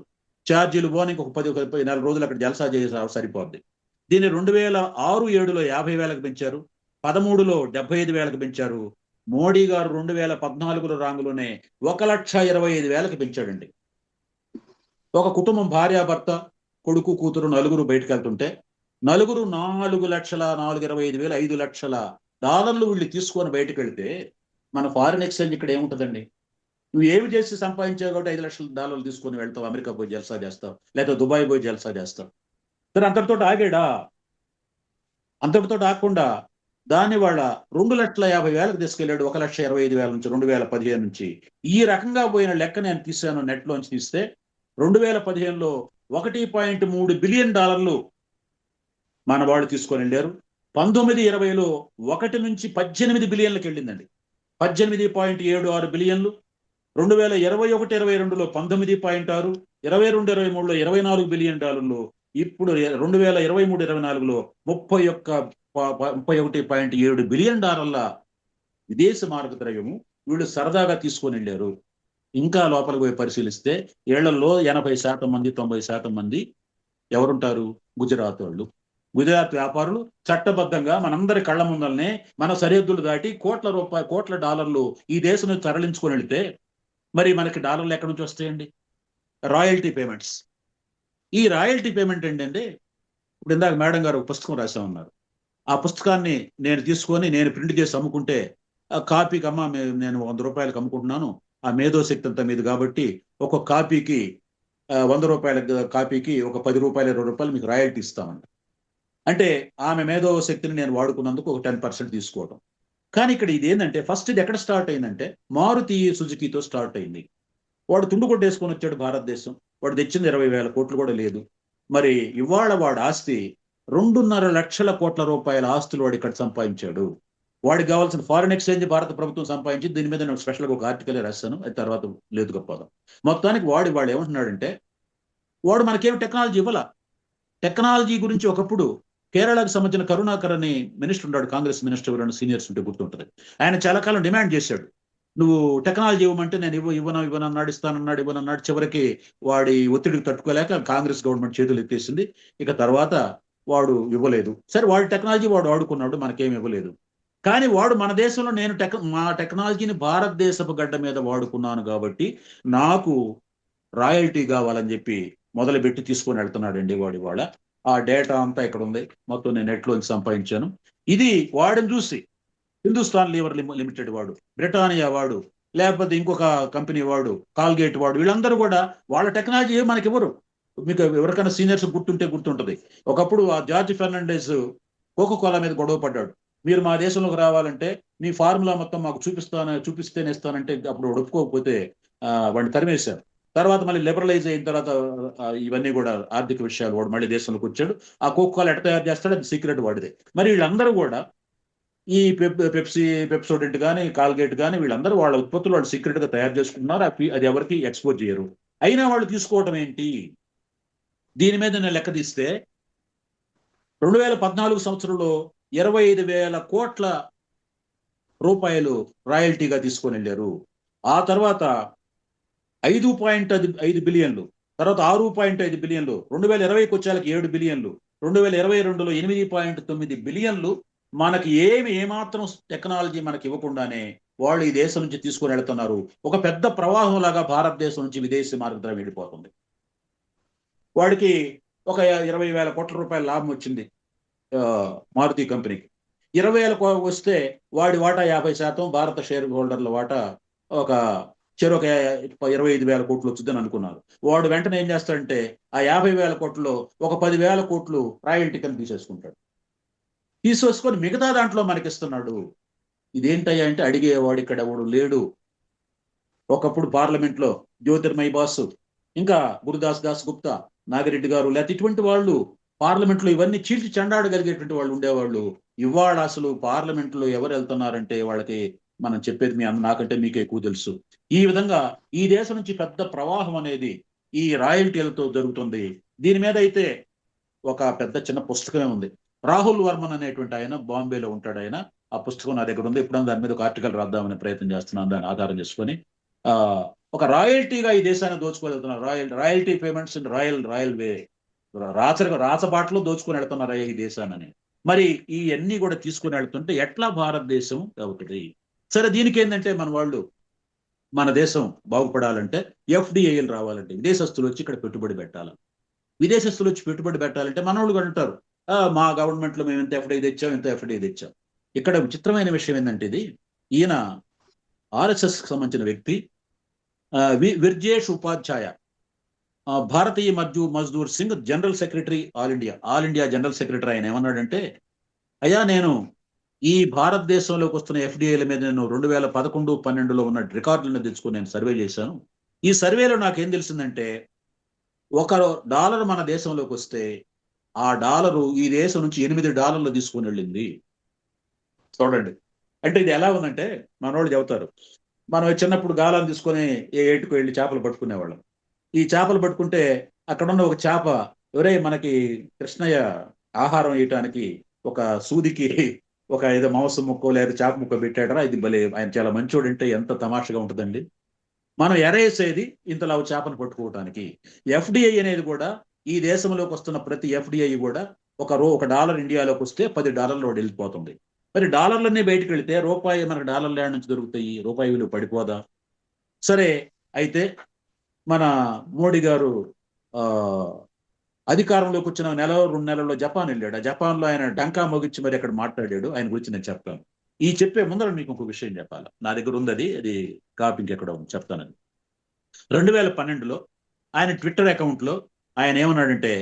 Speaker 1: ఛార్జీలు పోని ఇంకొక 10 నెల రోజులు అక్కడ జలసా చేసి సరిపోద్ది. దీన్ని 2006-7లో 50,000కి పెంచారు. 13లో 75,000కి పెంచారు. మోడీ గారు 2014లో రాంగులోనే 1,25,000కి పెంచాడండి. ఒక కుటుంబం భార్యాభర్త, కొడుకు, కూతురు నలుగురు బయటకు వెళ్తుంటే నలుగురు $4,25,000 $5,00,000 వీళ్ళు తీసుకొని బయటకు వెళ్తే మన ఫారిన్ ఎక్స్చేంజ్ ఇక్కడ ఏముంటుందండి? నువ్వు ఏమి చేసి సంపాదించావు కాబట్టి $5,00,000 తీసుకొని వెళ్తావు, అమెరికా పోయి జల్సా చేస్తావు, లేకపోతే దుబాయ్ పోయి జల్సా చేస్తావు. సరే, అంతటితో ఆగాడా? అంతటితో ఆగకుండా దాన్ని వాళ్ళ 2,50,000కి తీసుకెళ్ళాడు. 1,25,000 నుంచి 2015 నుంచి. ఈ రకంగా పోయిన లెక్క నేను తీశాను, నెట్లోంచి తీస్తే 2015లో $1.3 బిలియన్ మన వాళ్ళు తీసుకొని వెళ్ళారు. 19-20లో 1 నుంచి 18 బిలియన్లకు వెళ్ళిందండి. 18.76 బిలియన్లు. 2021-22లో 19.6, 22-23లో $24 బిలియన్. ఇప్పుడు 2023-24లో $31.7 బిలియన్ విదేశ మార్గ ద్రవ్యము వీళ్ళు సరదాగా తీసుకొని వెళ్ళారు. ఇంకా లోపలికి పోయి పరిశీలిస్తే ఏళ్లలో 80% మంది 90% మంది ఎవరుంటారు? గుజరాత్ వాళ్ళు. గుజరాత్ వ్యాపారులు చట్టబద్ధంగా మనందరి కళ్ళ ముందలనే మన సరిహద్దులు దాటి కోట్ల డాలర్లు ఈ దేశం నుంచి తరలించుకొని వెళితే మరి మనకి డాలర్లు ఎక్కడి నుంచి వస్తాయండి? Royalty payments. ఈ రాయల్టీ పేమెంట్ ఏంటంటే, ఇప్పుడు ఇందాక మేడం గారు ఒక పుస్తకం రాసామన్నారు. ఆ పుస్తకాన్ని నేను తీసుకొని నేను ప్రింట్ చేసి అమ్ముకుంటే ఆ కాపీకి నేను $100 అమ్ముకుంటున్నాను, ఆ మేధోశక్తి అంతా మీది కాబట్టి ఒక కాపీకి $100 కాపీకి ఒక $10 $20 మీకు రాయల్టీ ఇస్తామంట. అంటే ఆమె మేధోశక్తిని నేను వాడుకున్నందుకు ఒక 10% తీసుకోవడం. కానీ ఇక్కడ ఇదేంటంటే ఫస్ట్ ఇది ఎక్కడ స్టార్ట్ అయిందంటే మారుతి సుజుకితో స్టార్ట్ అయింది. వాడు తుండు కొట్టేసుకొని వచ్చాడు భారతదేశం. వాడు తెచ్చింది 20,000 కోట్లు కూడా లేదు. మరి ఇవాళ వాడు ఆస్తి 2.5 లక్షల కోట్ల రూపాయల ఆస్తులు వాడు ఇక్కడ సంపాదించాడు. వాడికి కావాల్సిన ఫారిన్ ఎక్స్చేంజ్ భారత ప్రభుత్వం సంపాదించి, దీని మీద నేను స్పెషల్గా ఒక ఆర్టికల్ రాశాను, అది తర్వాత లేదు గొప్పదా. మొత్తానికి వాడు ఏమంటున్నాడంటే, వాడు మనకేం టెక్నాలజీ ఇవ్వాల. టెక్నాలజీ గురించి ఒకప్పుడు కేరళకు సంబంధించిన కరుణాకర్ అని మినిస్టర్ ఉన్నాడు, కాంగ్రెస్ మినిస్టర్, ఎవరైనా సీనియర్స్ ఉంటే గుర్తుంటుంది. ఆయన చాలా కాలం డిమాండ్ చేశాడు, నువ్వు టెక్నాలజీ ఇవ్వమంటే నేను ఇవ్వనన్నాడు, ఇవ్వనన్నాడు. చివరికి వాడి ఒత్తిడికి తట్టుకోలేక కాంగ్రెస్ గవర్నమెంట్ చేతులు ఎత్తేసింది. ఇక తర్వాత వాడు ఇవ్వలేదు. సరే, వాడి టెక్నాలజీ వాడు వాడుకున్నాడు, మనకేం ఇవ్వలేదు. కానీ వాడు మన దేశంలో మా టెక్నాలజీని భారతదేశపు గడ్డ మీద వాడుకున్నాను కాబట్టి నాకు రాయల్టీ కావాలని చెప్పి మొదలుపెట్టి తీసుకొని వెళ్తున్నాడండి వాడు. ఇవాళ ఆ డేటా అంతా ఇక్కడ ఉంది, మొత్తం నేను నెట్లోంచి సంపాదించాను. ఇది వాడిని చూసి హిందుస్థాన్ లీవర్ లిమిటెడ్ వాడు, బ్రిటానియా వాడు, లేకపోతే ఇంకొక కంపెనీ వాడు, కాల్గేట్ వాడు, వీళ్ళందరూ కూడా వాళ్ళ టెక్నాలజీ మనకి ఇవ్వరు. మీకు ఎవరికైనా సీనియర్స్ గుర్తుంటుంది, ఒకప్పుడు ఆ జార్జ్ ఫెర్నాండెస్ కోకోకోలా మీద గొడవ పడ్డాడు. మీరు మా దేశంలోకి రావాలంటే మీ ఫార్ములా మొత్తం మాకు చూపిస్తేనే ఇస్తానంటే అప్పుడు ఒప్పుకోకపోతే వాడిని తరిమేశారు. తర్వాత మళ్ళీ లిబరలైజ్ అయిన తర్వాత ఇవన్నీ కూడా ఆర్థిక విషయాలు వాడు మళ్ళీ దేశంలోకి వచ్చాడు. ఆ కోకోకోలా ఎట్లా తయారు చేస్తాడు, అది సీక్రెట్ వాడిదే. మరి వీళ్ళందరూ కూడా ఈ పెప్సోడెంట్ కానీ కాల్గేట్ కానీ వీళ్ళందరూ వాళ్ళ ఉత్పత్తులు వాళ్ళు సీక్రెట్ గా తయారు చేసుకుంటున్నారు. అది ఎవరికి ఎక్స్పోర్ట్ చేయరు. అయినా వాళ్ళు తీసుకోవటం ఏంటి? దీని మీద నేను లెక్క తీస్తే 2014 సంవత్సరంలో 25,000 కోట్ల రూపాయలు రాయల్టీగా తీసుకొని వెళ్ళారు. ఆ తర్వాత 5.5 బిలియన్లు, తర్వాత 6.5 బిలియన్లు, 2020కి వచ్చేకి 7 బిలియన్లు, 2022లో 8.9 బిలియన్లు మనకి ఏమాత్రం టెక్నాలజీ మనకి ఇవ్వకుండానే వాళ్ళు ఈ దేశం నుంచి తీసుకొని వెళ్తున్నారు. ఒక పెద్ద ప్రవాహం లాగా భారతదేశం నుంచి విదేశీ మార్గం వెళ్ళిపోతుంది. వాడికి ఒక 20,000 కోట్ల రూపాయల లాభం వచ్చింది మారుతి కంపెనీకి. 20,000 వస్తే వాడి వాటా 50%, భారత షేర్ హోల్డర్ల వాటా ఒక 25,000 కోట్లు వచ్చిందని అనుకున్నారు. వాడు వెంటనే ఏం చేస్తాడంటే ఆ 50,000 కోట్లలో ఒక 10,000 కోట్లు రాయల్టీ కింద తీసేసుకొని మిగతా దాంట్లో మనకిస్తున్నాడు. ఇదేంటయ్యా అంటే అడిగేవాడు ఇక్కడ ఎవడు లేడు. ఒకప్పుడు పార్లమెంట్లో జ్యోతిర్మయ్ బాసు, ఇంకా గురుదాస్ దాస్ గుప్తా, నాగిరెడ్డి గారు, లేకపోతే ఇటువంటి వాళ్ళు పార్లమెంట్లో ఇవన్నీ చీల్చి చెండాడగలిగేటువంటి వాళ్ళు ఉండేవాళ్ళు. ఇవాళ అసలు పార్లమెంట్లో ఎవరు వెళ్తున్నారంటే వాళ్ళకి మనం చెప్పేది నాకంటే మీకే ఎక్కువ తెలుసు. ఈ విధంగా ఈ దేశం నుంచి పెద్ద ప్రవాహం అనేది ఈ రాయల్టీలతో జరుగుతుంది. దీని మీద అయితే ఒక పెద్ద చిన్న పుస్తకమే ఉంది. రాహుల్ వర్మన్ అనేటువంటి ఆయన బాంబేలో ఉంటాడు. ఆయన ఆ పుస్తకం నా దగ్గర ఉంది. ఎప్పుడైనా దాని మీద ఒక ఆర్టికల్ రాద్దామనే ప్రయత్నం చేస్తున్నాను, దాన్ని ఆధారం చేసుకొని. ఒక రాయల్టీగా ఈ దేశాన్ని దోచుకోగలుగుతున్నారు. రాయల్టీ పేమెంట్స్ ఇన్ రాయల్ వే, రాచబాటలో దోచుకొని వెళ్తున్నారు ఈ దేశాన్ని. మరి ఈ అన్ని కూడా తీసుకుని వెళ్తుంటే ఎట్లా భారతదేశం అవుతుంది? సరే, దీనికి ఏంటంటే మన దేశం బాగుపడాలంటే ఎఫ్డిఐలు రావాలంటే విదేశస్తులు వచ్చి ఇక్కడ పెట్టుబడి పెట్టాలి. విదేశస్తులు వచ్చి పెట్టుబడి పెట్టాలంటే మనోళ్ళు అంటారు, మా గవర్నమెంట్ లో మేము ఇంత ఎఫ్డిఐ తెచ్చాం, ఇంత ఎఫ్డిఐ తెచ్చాం. ఇక్కడ విచిత్రమైన విషయం ఏంటంటే ఈయన ఆర్ఎస్ఎస్ కి సంబంధించిన వ్యక్తి, Virjesh Upadhyay, Bharatiya Mazdoor Sangh general secretary all India general secretary. ఆయన ఏమన్నాడంటే, అయ్యా నేను ఈ భారతదేశంలోకి వస్తున్న ఎఫ్డిఐల మీద నేను 2011-12లో ఉన్న రికార్డులను తెచ్చుకొని నేను సర్వే చేశాను. ఈ సర్వేలో నాకేం తెలిసిందంటే, $1 మన దేశంలోకి వస్తే ఆ డాలరు ఈ దేశం నుంచి $8 తీసుకుని వెళ్ళింది. చూడండి, అంటే ఇది ఎలా ఉందంటే, మనోళ్ళు చెబుతారు, మనం చిన్నప్పుడు గాలాన్ని తీసుకొని ఏటుకు వెళ్ళి చేపలు పట్టుకునేవాళ్ళం. ఈ చేపలు పట్టుకుంటే అక్కడున్న ఒక చేప, ఎవరే మనకి కృష్ణయ్య ఆహారం వేయటానికి ఒక సూదికి ఒక ఏదో మాంసం ముక్కో లేదా చేప ముక్క పెట్టాడరా, ఇది భలే, ఆయన చాలా మంచోడు అంటే ఎంత తమాషగా ఉంటుందండి. మనం ఎరేసేది ఇంతలా చేపను పట్టుకోవటానికి. ఎఫ్డిఐ అనేది కూడా ఈ దేశంలోకి వస్తున్న ప్రతి ఎఫ్డిఐ కూడా $1 ఇండియాలోకి వస్తే $10 వెళ్ళిపోతుంది. మరి డాలర్లన్నీ బయటకు వెళితే రూపాయి మనకు డాలర్ల నుంచి దొరుకుతాయి, రూపాయి విలువ పడిపోదా? సరే, అయితే మన మోడీ గారు అధికారంలోకి వచ్చిన 1-2 నెలల్లో జపాన్ వెళ్ళాడు. ఆ జపాన్లో ఆయన డంకా మోగించి మరి అక్కడ మాట్లాడాడు. ఆయన గురించి నేను చెప్తాను. ఈ చెప్పే ముందర మీకు ఇంకొక విషయం చెప్పాలి. నా దగ్గర ఉంది, అది కాపీ ఇంకెక్కడ ఉంది, చెప్తానని. 2012లో ఆయన ట్విట్టర్ అకౌంట్లో ఆయన ఏమన్నాడంటే,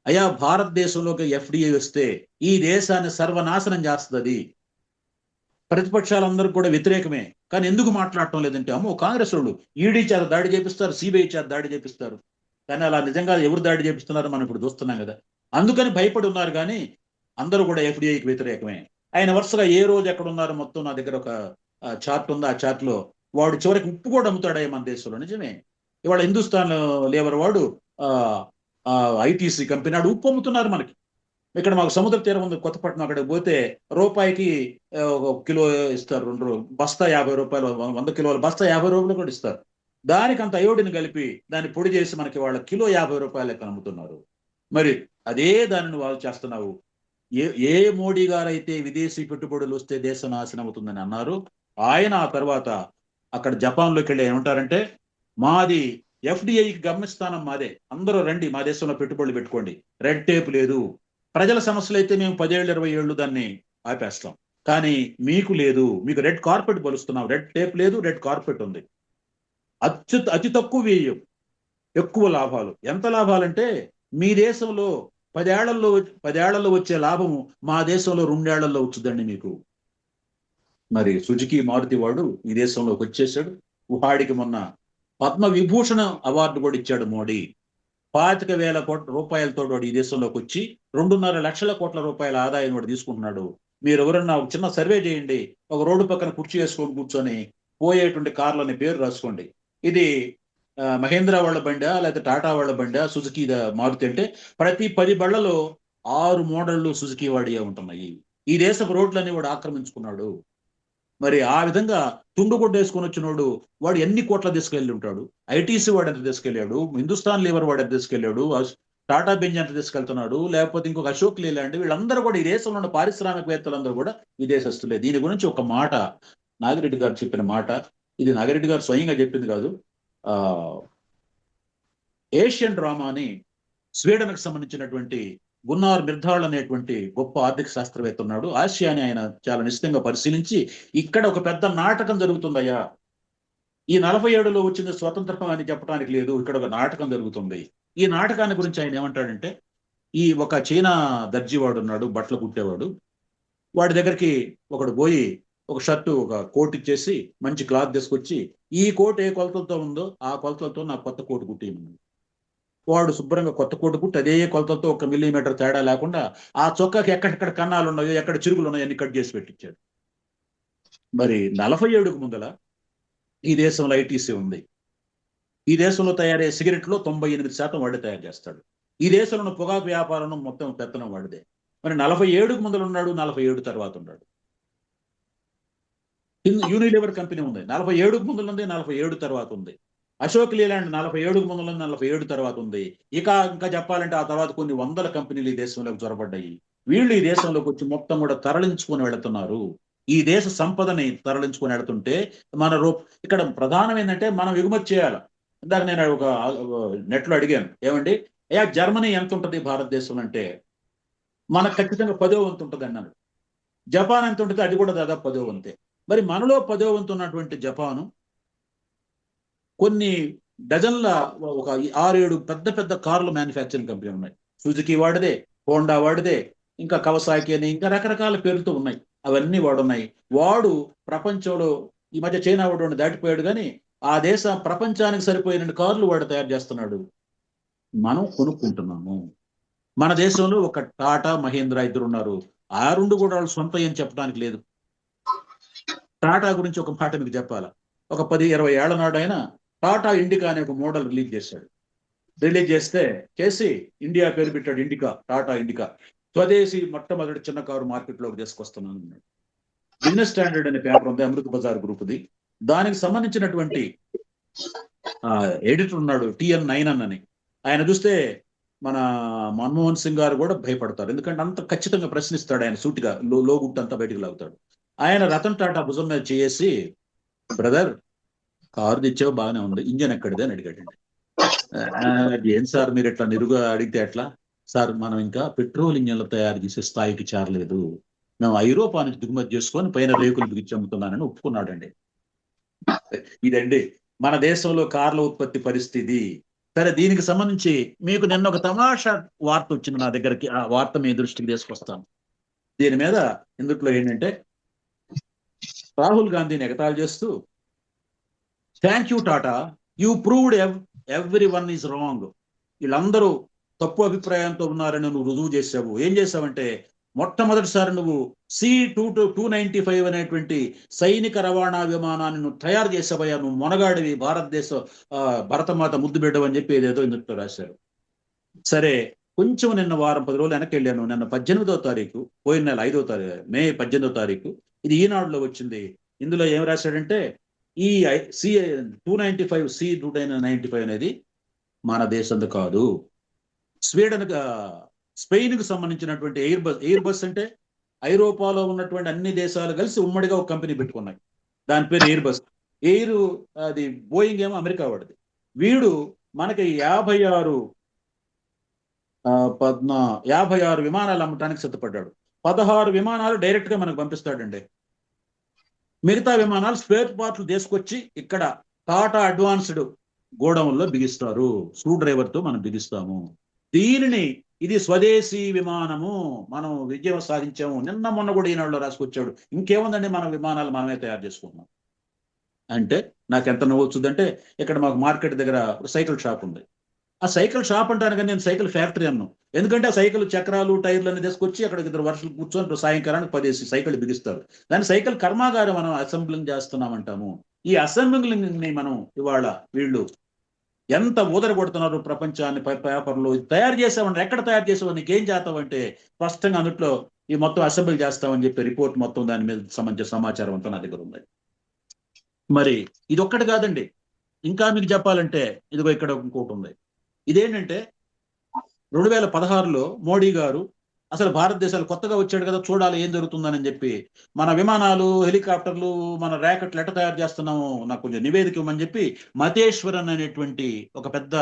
Speaker 1: అయ్యా భారతదేశంలోకి ఎఫ్డిఐ వస్తే ఈ దేశాన్ని సర్వనాశనం చేస్తుంది. ప్రతిపక్షాలందరూ కూడా వ్యతిరేకమే, కానీ ఎందుకు మాట్లాడటం లేదంటే, అమ్మో కాంగ్రెస్ వాళ్ళు ఈడీ చేత దాడి చేపిస్తారు, సిబిఐ చేత దాడి చేపిస్తారు, కానీ అలా నిజంగా ఎవరు దాడి చేపిస్తున్నారో మనం ఇప్పుడు చూస్తున్నాం కదా. అందుకని భయపడి ఉన్నారు, కానీ అందరూ కూడా ఎఫ్డిఐకి వ్యతిరేకమే. ఆయన వరుసగా ఏ రోజు ఎక్కడ ఉన్నారో మొత్తం నా దగ్గర ఒక చార్ట్ ఉంది. ఆ చార్ట్ లో వాడు చివరికి ఉప్పు కూడా అమ్ముతాడు మన దేశంలో. నిజమే, ఇవాళ హిందుస్థాన్ లేబర్ వాడు ఐటీసీ కంపెనీ వాడు ఉప్పు అమ్ముతున్నారు మనకి. ఇక్కడ మాకు సముద్ర తీరం ఉంది కొత్తపట్నం, అక్కడికి పోతే రూపాయికి ఒక కిలో ఇస్తారు, 2 బస్తా $50, 100 కిలోల బస్తా $50 కూడా ఇస్తారు. దానికి అంత అయోడిని కలిపి దాన్ని పొడి చేసి మనకి వాళ్ళ కిలో $50 అమ్ముతున్నారు. మరి అదే దానిని వాళ్ళు చేస్తున్నావు. ఏ మోడీ గారు అయితే విదేశీ పెట్టుబడులు వస్తే దేశం నాశనం అవుతుందని అన్నారు, ఆయన ఆ తర్వాత అక్కడ జపాన్లోకి వెళ్ళి ఏమంటారంటే, మాది ఎఫ్డిఐకి గమ్యస్థానం మాదే, అందరూ రండి మా దేశంలో పెట్టుబడులు పెట్టుకోండి, రెడ్ టేప్ లేదు. ప్రజల సమస్యలు అయితే మేము 10 ఏళ్ళు 20 ఏళ్ళు దాన్ని ఆపేస్తాం, కానీ మీకు లేదు, మీకు రెడ్ కార్పెట్ బలుస్తున్నాం. రెడ్ టేప్ లేదు, రెడ్ కార్పెట్ ఉంది. అతి తక్కువ వ్యయం, ఎక్కువ లాభాలు. ఎంత లాభాలంటే మీ దేశంలో 10 ఏళ్లలో వచ్చే లాభము మా దేశంలో 2 ఏళ్లలో వచ్చుదండి మీకు. మరి సుజుకి మారుతి వాడు ఈ దేశంలోకి వచ్చేసాడు. వాడికి మొన్న పద్మ విభూషణ అవార్డు కూడా ఇచ్చాడు మోడీ. 25,000 కోట్ల రూపాయలతో వాడు ఈ దేశంలోకి వచ్చి 2.5 లక్షల కోట్ల రూపాయల ఆదాయం వాడు తీసుకుంటున్నాడు. మీరు ఎవరన్నా ఒక చిన్న సర్వే చేయండి, ఒక రోడ్డు పక్కన కుర్చీ వేసుకొని కూర్చొని పోయేటువంటి కార్లని పేరు రాసుకోండి. ఇది మహేంద్ర వాళ్ళ బండా లేకపోతే టాటా వాళ్ళ బండా, సుజుకి మారుతి అంటే ప్రతి 10 బళ్లలో 6 మోడళ్లు సుజుకి వాడియే ఉంటున్నాయి. ఈ దేశపు రోడ్లన్నీ వాడు ఆక్రమించుకున్నాడు. మరి ఆ విధంగా తుండుగుడ్డ వేసుకొని వచ్చినోడు వాడు ఎన్ని కోట్ల తీసుకెళ్ళి ఉంటాడు. ఐటీసీ వాడు ఎంత తీసుకెళ్ళాడు, హిందుస్థాన్ లీవర్ వాడు ఎంత తీసుకెళ్ళాడు, టాటా బెంజ్ ఎంత తీసుకెళ్తున్నాడు, లేకపోతే ఇంకొక అశోక్ లేలాండ్, వీళ్ళందరూ కూడా ఈ దేశంలో ఉన్న పారిశ్రామికవేత్తలందరూ కూడా విదేశస్తులే. దీని గురించి ఒక మాట నాగిరెడ్డి గారు చెప్పిన మాట, ఇది నాగిరెడ్డి గారు స్వయంగా చెప్పింది కాదు. ఏషియన్ డ్రామా అని స్వీడన్కి సంబంధించినటువంటి గున్నార్ మిర్ధాళ్ అనేటువంటి గొప్ప ఆర్థిక శాస్త్రవేత్త ఉన్నాడు. ఆసియాని ఆయన చాలా నిశ్చితంగా పరిశీలించి, ఇక్కడ ఒక పెద్ద నాటకం జరుగుతుందయ్యా, ఈ 47లో వచ్చిన స్వతంత్రం అని చెప్పడానికి లేదు, ఇక్కడ ఒక నాటకం జరుగుతుంది. ఈ నాటకాన్ని గురించి ఆయన ఏమంటాడంటే, ఈ ఒక చైనా దర్జీవాడు ఉన్నాడు, బట్టలు కుట్టేవాడు, వాడి దగ్గరికి ఒకడు పోయి ఒక షర్టు ఒక కోట్ ఇచ్చేసి మంచి క్లాత్ తీసుకొచ్చి, ఈ కోట్ ఏ కొలతలతో ఉందో ఆ కొలతలతో నాకు కొత్త కోట్ కుట్టేయమన్నాడు. వాడు శుభ్రంగా కొత్త కోటు కుట్టి అదే కొలతలతో 1 మిల్లీమీటర్ తేడా లేకుండా ఆ చొక్కాకి ఎక్కడెక్కడ కన్నాలు ఉన్నాయో, ఎక్కడ చిరుగులు ఉన్నాయో అన్ని కట్ చేసి పెట్టించాడు. మరి 47కు ముందల ఈ దేశంలో ఐటీసీ ఉంది. ఈ దేశంలో తయారయ్యే సిగరెట్లో 98% వాడే తయారు చేస్తాడు. ఈ దేశంలో ఉన్న పొగాకు వ్యాపారం మొత్తం పెత్తనం వాడిదే. మరి 47కు ముందర ఉన్నాడు, 47 తర్వాత ఉన్నాడు. యూనిలివర్ కంపెనీ ఉంది, 47కు ముందర ఉంది, 47 తర్వాత ఉంది. అశోక్ లేలాండ్ 47కు ముందర ఉంది, 47 తర్వాత ఉంది. ఇంకా చెప్పాలంటే ఆ తర్వాత కొన్ని వందల కంపెనీలు ఈ దేశంలోకి చొరబడ్డాయి. వీళ్ళు ఈ దేశంలోకి వచ్చి మొత్తం కూడా తరలించుకొని వెళుతున్నారు. ఈ దేశ సంపదని తరలించుకొని వెళుతుంటే ఇక్కడ ప్రధానం ఏంటంటే మనం ఎగుమతి చేయాలి. ఇందాక నేను ఒక నెట్లో అడిగాను, ఏమండి అయ్యా జర్మనీ ఎంత ఉంటుంది భారతదేశం అంటే, మనకు ఖచ్చితంగా 10వ వంతు ఉంటుంది అన్నాడు. జపాన్ ఎంత ఉంటుంది, అది కూడా దాదాపు 10వ వంతే. మరి మనలో 10వ వంతు ఉన్నటువంటి జపాను కొన్ని డజన్ల ఒక 6-7 పెద్ద పెద్ద కార్లు మ్యానుఫ్యాక్చరింగ్ కంపెనీ ఉన్నాయి. సుజుకి వాడిదే, హోండా వాడిదే, ఇంకా కవసాకి అని ఇంకా రకరకాల పేర్లతో ఉన్నాయి. అవన్నీ వాడున్నాయి. వాడు ప్రపంచంలో ఈ మధ్య చైనా వాడు దాటిపోయాడు, కానీ ఆ దేశ ప్రపంచానికి సరిపోయిన కార్లు వాడు తయారు చేస్తున్నాడు. మనం కొనుక్కుంటున్నాము. మన దేశంలో ఒక టాటా, మహేంద్ర ఇద్దరు ఉన్నారు. ఆ రెండు కూడా వాళ్ళు సొంత ఏం చెప్పడానికి లేదు. టాటా గురించి ఒక మాట మీకు చెప్పాలా, ఒక 10-20 ఏళ్ల నాడు ఆయన టాటా ఇండికా అనే ఒక మోడల్ రిలీజ్ చేశాడు. రిలీజ్ చేసి ఇండియా పేరు పెట్టాడు, ఇండికా, టాటా ఇండికా. స్వదేశీ మొట్టమొదటి చిన్న కారు మార్కెట్లోకి తీసుకొస్తున్నాను అన్నాడు. బిజినెస్ స్టాండర్డ్ అనే పేపర్ ఉంది, అమృత బజార్ గ్రూప్ది. దానికి సంబంధించినటువంటి ఎడిటర్ ఉన్నాడు, TN నైనన్ అని. ఆయన చూస్తే మన మన్మోహన్ సింగ్ గారు కూడా భయపడతారు, ఎందుకంటే అంత ఖచ్చితంగా ప్రశ్నిస్తాడు ఆయన, సూటిగా లోగుట్టు అంతా బయటకు లాగుతాడు. ఆయన రతన్ టాటా భుజం మీద చేసి, బ్రదర్ కారు తెచ్చావు బాగానే ఉంది, ఇంజన్ ఎక్కడిదే అని అడిగాడండి. ఏం సార్ మీరు ఇట్లా నిరుగా అడిగితే ఎట్లా సార్, మనం ఇంకా పెట్రోల్ ఇంజన్లు తయారు చేసే స్థాయికి చేరలేదు, మేము ఐరోపా నుంచి దిగుమతి చేసుకొని పైన రేకులు బిగించి అమ్ముతున్నానని ఒప్పుకున్నాడండి. ఇదండి మన దేశంలో కార్ల ఉత్పత్తి పరిస్థితి. సరే, దీనికి సంబంధించి మీకు నిన్న ఒక తమాషా వార్త వచ్చింది నా దగ్గరికి, ఆ వార్త మీ దృష్టికి తీసుకొస్తాను. దీని మీద ఇందులో ఏంటంటే, రాహుల్ గాంధీని ఎగతాళి చేస్తూ, thank you tata, you proved every one is wrong. వీళ్ళందరూ తప్పు అభిప్రాయంతో ఉన్నారని నువ్వు రుజువు చేసావు. ఏం చేసావంటే, మొట్టమొదటిసారి నువ్వు C-295 అనేటువంటి సైనిక రవాణా విమానాన్ని నువ్వు తయారు చేసావయ్యా, నువ్వు మొనగాడివి, భరతమాత ముద్దు బిడ్డవు అని చెప్పి ఏదేదో ఇందులో రాశారు. సరే, కొంచెం నిన్న వారం 10 రోజులు వెనక్కి వెళ్ళాను. నిన్న 18వ తారీఖు, పోయిన నెల 5వ తారీఖు, మే 18వ తారీఖు, ఇది ఈనాడులో వచ్చింది. ఇందులో ఏం రాశాడంటే, ఈ C-295 అనేది మన దేశంది కాదు, స్పెయిన్కు సంబంధించినటువంటి ఎయిర్ బస్ అంటే ఐరోపాలో ఉన్నటువంటి అన్ని దేశాలు కలిసి ఉమ్మడిగా ఒక కంపెనీ పెట్టుకున్నాయి, దాని పేరు ఎయిర్ బస్. అది బోయింగ్ ఏమో అమెరికా వాడిది. వీడు మనకి 56 విమానాలు అమ్మటానికి సిద్ధపడ్డాడు. 16 విమానాలు డైరెక్ట్ గా మనకు పంపిస్తాడండి. మిగతా విమానాలు స్పేర్ పార్ట్లు తీసుకొచ్చి ఇక్కడ టాటా అడ్వాన్స్డ్ గోడౌన్లో బిగిస్తారు. స్క్రూ డ్రైవర్ తో మనం బిగిస్తాము. దీనిని ఇది స్వదేశీ విమానము, మనం విజయం సాధించాము. నిన్న మొన్న కూడా ఈనాడులో రాసుకొచ్చాడు. ఇంకేముందండి, మన విమానాలు మనమే తయారు చేసుకున్నాం అంటే నాకు ఎంత నవ్వు వచ్చిందంటే, ఇక్కడ మాకు మార్కెట్ దగ్గర సైకిల్ షాప్ ఉంది. ఆ సైకిల్ షాప్ అంటాను, నేను సైకిల్ ఫ్యాక్టరీ అన్నాను. ఎందుకంటే ఆ సైకిల్ చక్రాలు, టైర్లు అన్ని తీసుకొచ్చి అక్కడ 2 వర్షాలు కూర్చొని సాయంకాలానికి 10 సైకిల్ బిగిస్తారు. దాని సైకిల్ కర్మాగారం మనం అసెంబ్లింగ్ చేస్తున్నామంటాము. ఈ అసెంబ్లింగ్ ని మనం ఇవాళ వీళ్ళు ఎంత ఊదర కొడుతున్నారు ప్రపంచాన్ని. పేపర్లు తయారు చేసామంటే, ఎక్కడ తయారు చేసావు, నీకేం చేస్తావంటే స్పష్టంగా అందుట్లో ఈ మొత్తం అసెంబ్లీ చేస్తామని చెప్పి రిపోర్ట్ మొత్తం దాని మీద సంబంధించిన సమాచారం అంతా నా దగ్గర ఉంది. మరి ఇది ఒక్కటి కాదండి, ఇంకా మీకు చెప్పాలంటే ఇదిగో ఇక్కడ ఇంకోటి ఉంది. ఇదేంటంటే 2016లో మోడీ గారు అసలు భారతదేశాలు కొత్తగా వచ్చాడు కదా, చూడాలి ఏం జరుగుతుందని చెప్పి మన విమానాలు, హెలికాప్టర్లు, మన ర్యాకెట్లు ఎట్ట తయారు చేస్తున్నాము, నాకు కొంచెం నివేదిక ఇవ్వమని చెప్పి మతేశ్వరన్ అనేటువంటి ఒక పెద్ద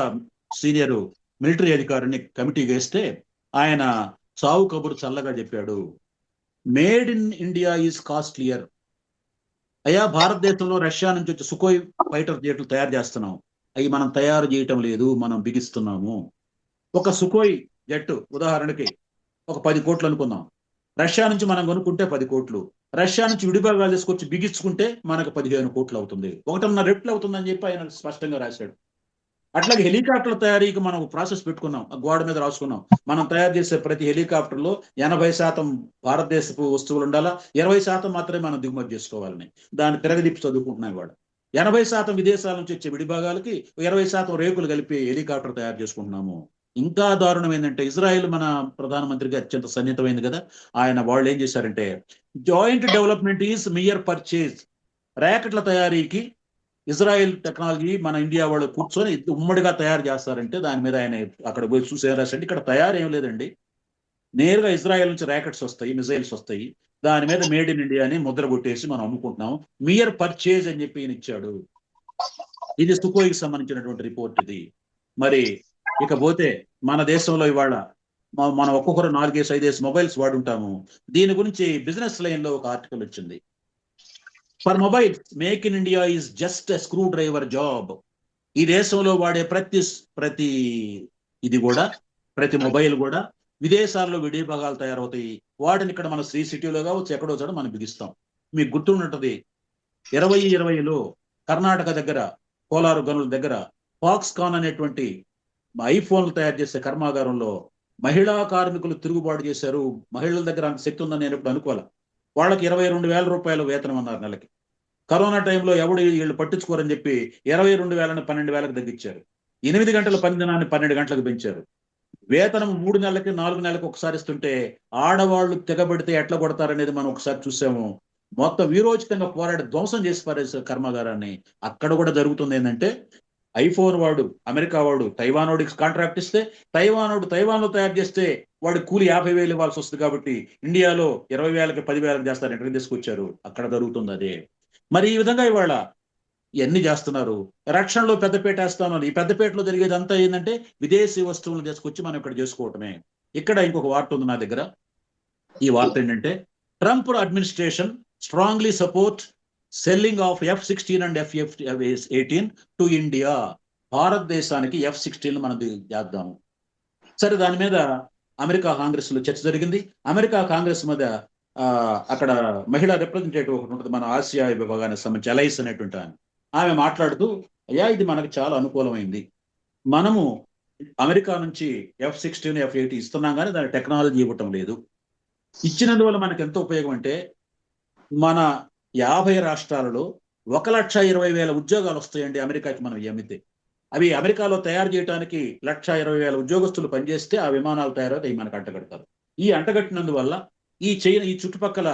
Speaker 1: సీనియర్ మిలిటరీ అధికారిని కమిటీ వేస్తే ఆయన సావు కబురు చల్లగా చెప్పాడు, made in India is costlier. అయ్యా, భారతదేశంలో రష్యా నుంచి వచ్చి సుకోయ్ ఫైటర్ జెట్లు తయారు చేస్తున్నాం, అవి మనం తయారు చేయటం లేదు, మనం బిగిస్తున్నాము. ఒక సుకోయ్ జెట్ ఉదాహరణకి ఒక 10 కోట్లు అనుకుందాం. రష్యా నుంచి మనం కొనుక్కుంటే 10 కోట్లు, రష్యా నుంచి విడిభాగాలు తీసుకొచ్చి బిగించుకుంటే మనకు 15 కోట్లు అవుతుంది. 1.5 రెట్లు అవుతుందని చెప్పి ఆయన స్పష్టంగా రాశాడు. అట్లాగే హెలికాప్టర్ల తయారీకి మనం ప్రాసెస్ పెట్టుకున్నాం, గోడ మీద రాసుకున్నాం. మనం తయారు చేసే ప్రతి హెలికాప్టర్లో 80% భారతదేశపు వస్తువులు ఉండాలా, 20% మాత్రమే మనం దిగుమతి చేసుకోవాలని దాన్ని తిరగదిప్పి చదువుకుంటున్నాం కూడా. 80% విదేశాల నుంచి వచ్చే విడిభాగాలకి 20% రేకులు కలిపి హెలికాప్టర్ తయారు చేసుకుంటున్నాము. ఇంకా దారుణం ఏంటంటే ఇజ్రాయెల్ మన ప్రధానమంత్రికి అత్యంత సన్నిహితమైంది కదా, వాళ్ళు ఏం చేశారంటే joint development is mere purchase, ర్యాకెట్ల తయారీకి ఇజ్రాయెల్ టెక్నాలజీ మన ఇండియా వాళ్ళు కూర్చొని ఉమ్మడిగా తయారు చేస్తారంటే దాని మీద ఆయన అక్కడ పోయి చూసి రాసండి. ఇక్కడ తయారు ఏం లేదండి, నేరుగా ఇజ్రాయెల్ నుంచి ర్యాకెట్స్ వస్తాయి, మిజైల్స్ వస్తాయి, దాని మీద మేడ్ ఇన్ ఇండియా అని ముద్ర కొట్టేసి మనం అమ్ముకుంటున్నాం, మియర్ పర్చేజ్ అని చెప్పి ఈయన ఇచ్చాడు. ఇది సుకోయికి సంబంధించినటువంటి రిపోర్ట్ ఇది. మరి ఇకపోతే మన దేశంలో ఇవాళ మనం ఒక్కొక్కరు 4-5 మొబైల్స్ వాడుంటాము. దీని గురించి బిజినెస్ లైన్ లో ఒక ఆర్టికల్ వచ్చింది. For mobile make in India is just a screw driver job. ఈ దేశంలో వాడే ప్రతి ఇది కూడా, ప్రతి మొబైల్ కూడా విదేశాల్లో విడిభాగాలు తయారవుతాయి. వాటిని ఇక్కడ మన శ్రీ సిటీలో కావచ్చు ఎక్కడో చోట మనం బిగిస్తాం. మీకు గుర్తుంటుంది 2020లో కర్ణాటక దగ్గర కోలారు గనుల దగ్గర ఫాక్స్కాన్ అనేటువంటి ఐఫోన్లు తయారు చేసే కర్మాగారంలో మహిళా కార్మికులు తిరుగుబాటు చేశారు. మహిళల దగ్గర అంత శక్తి ఉందని నేను ఎప్పుడు అనుకోవాలి. వాళ్ళకి 22,000 రూపాయలు వేతనం అన్నారు నెలకి. కరోనా టైంలో ఎవడు వీళ్ళు పట్టించుకోరని చెప్పి 22,000ని 12,000కి తగ్గించారు. 8 గంటల పని దినాన్ని 12 గంటలకు పెంచారు. వేతనం 3 నెలలకి 4 నెలలకు ఒకసారి ఇస్తుంటే ఆడవాళ్ళు తెగబడితే ఎట్లా కొడతారనేది మనం ఒకసారి చూసాము. మొత్తం వీరోచితంగా పోరాడి ధ్వంసం చేసి పారేసారు కర్మాగారాన్ని. అక్కడ కూడా జరుగుతుంది ఏంటంటే ఐఫోన్ వాడు అమెరికా వాడు తైవానోడికి కాంట్రాక్ట్ ఇస్తే తైవాన్లో తయారు చేస్తే వాడి కూలి 50,000 ఇవ్వాల్సి వస్తుంది. కాబట్టి ఇండియాలో 20,000కి 10,000కి చేస్తారు, ఎక్కడికి తీసుకొచ్చారు. అక్కడ జరుగుతుంది అదే. మరి ఈ విధంగా ఇవాళ ఇవన్నీ చేస్తున్నారు. రక్షణలో పెద్దపేట వేస్తామని, ఈ పెద్దపేటలో జరిగేది అంతా ఏంటంటే విదేశీ వస్తువులు తీసుకొచ్చి మనం ఇక్కడ చేసుకోవటమే. ఇక్కడ ఇంకొక వార్త ఉంది నా దగ్గర. ఈ వార్త ఏంటంటే Trump administration strongly support selling of F-16 and F-18 to India. భారతదేశానికి F-16 మనం చేద్దాము. సరే, దాని మీద అమెరికా కాంగ్రెస్ లో చర్చ జరిగింది. అమెరికా కాంగ్రెస్ మీద అక్కడ మహిళా రిప్రజెంటేటివ్ ఒకటి ఉంటుంది, మన ఆసియా విభాగానికి సంబంధించి ఎలైస్ అనేటువంటి ఆమె మాట్లాడుతూ, అయ్యా ఇది మనకు చాలా అనుకూలమైంది, మనము అమెరికా నుంచి F-16 F-18 ఇస్తున్నాం కానీ దాని టెక్నాలజీ ఇవ్వటం లేదు. ఇచ్చినందువల్ల మనకు ఎంత ఉపయోగం అంటే మన 50 రాష్ట్రాలలో 1,20,000 ఉద్యోగాలు వస్తాయండి అమెరికాకి మనం అమ్మితే. అవి అమెరికాలో తయారు చేయడానికి 1,20,000 ఉద్యోగస్తులు పనిచేస్తే ఆ విమానాలు తయారవుతాయి, మనకు అంటగడతారు. ఈ అంటగట్టినందువల్ల ఈ చుట్టుపక్కల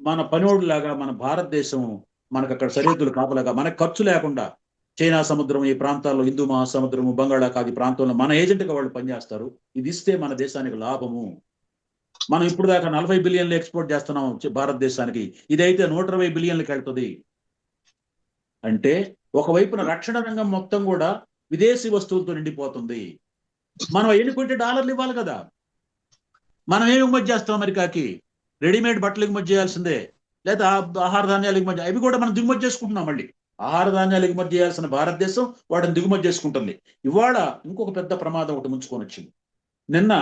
Speaker 1: మన పనోడులాగా మన భారతదేశం మనకు అక్కడ సరిహద్దులు కాపలాగా మనకు ఖర్చు లేకుండా చైనా సముద్రం, ఈ ప్రాంతాల్లో హిందూ మహాసముద్రము, బంగాళాఖాతి ప్రాంతంలో మన ఏజెంట్గా వాళ్ళు పనిచేస్తారు. ఇది ఇస్తే మన దేశానికి లాభము. మనం ఇప్పుడు దాకా 40 బిలియన్లు ఎక్స్పోర్ట్ చేస్తున్నాం భారతదేశానికి, ఇదైతే 120 బిలియన్లకు వెళ్తుంది. అంటే ఒకవైపున రక్షణ రంగం మొత్తం కూడా విదేశీ వస్తువులతో నిండిపోతుంది. మనం ఎన్నుకుంటే డాలర్లు ఇవ్వాలి కదా. మనం ఏమి ఎగుమతి చేస్తాం అమెరికాకి? రెడీమేడ్ బట్టలు ఎగుమతి చేయాల్సిందే, లేదా ఆహార ధాన్యాలు ఎగుమతి, అవి కూడా మనం దిగుమతి చేసుకుంటున్నాం. మళ్ళీ ఆహార ధాన్యాలు ఎగుమతి చేయాల్సిన భారతదేశం వాటిని దిగుమతి చేసుకుంటుంది. ఇవాళ ఇంకొక పెద్ద ప్రమాదం ఒకటి ముంచుకొని వచ్చింది. నిన్న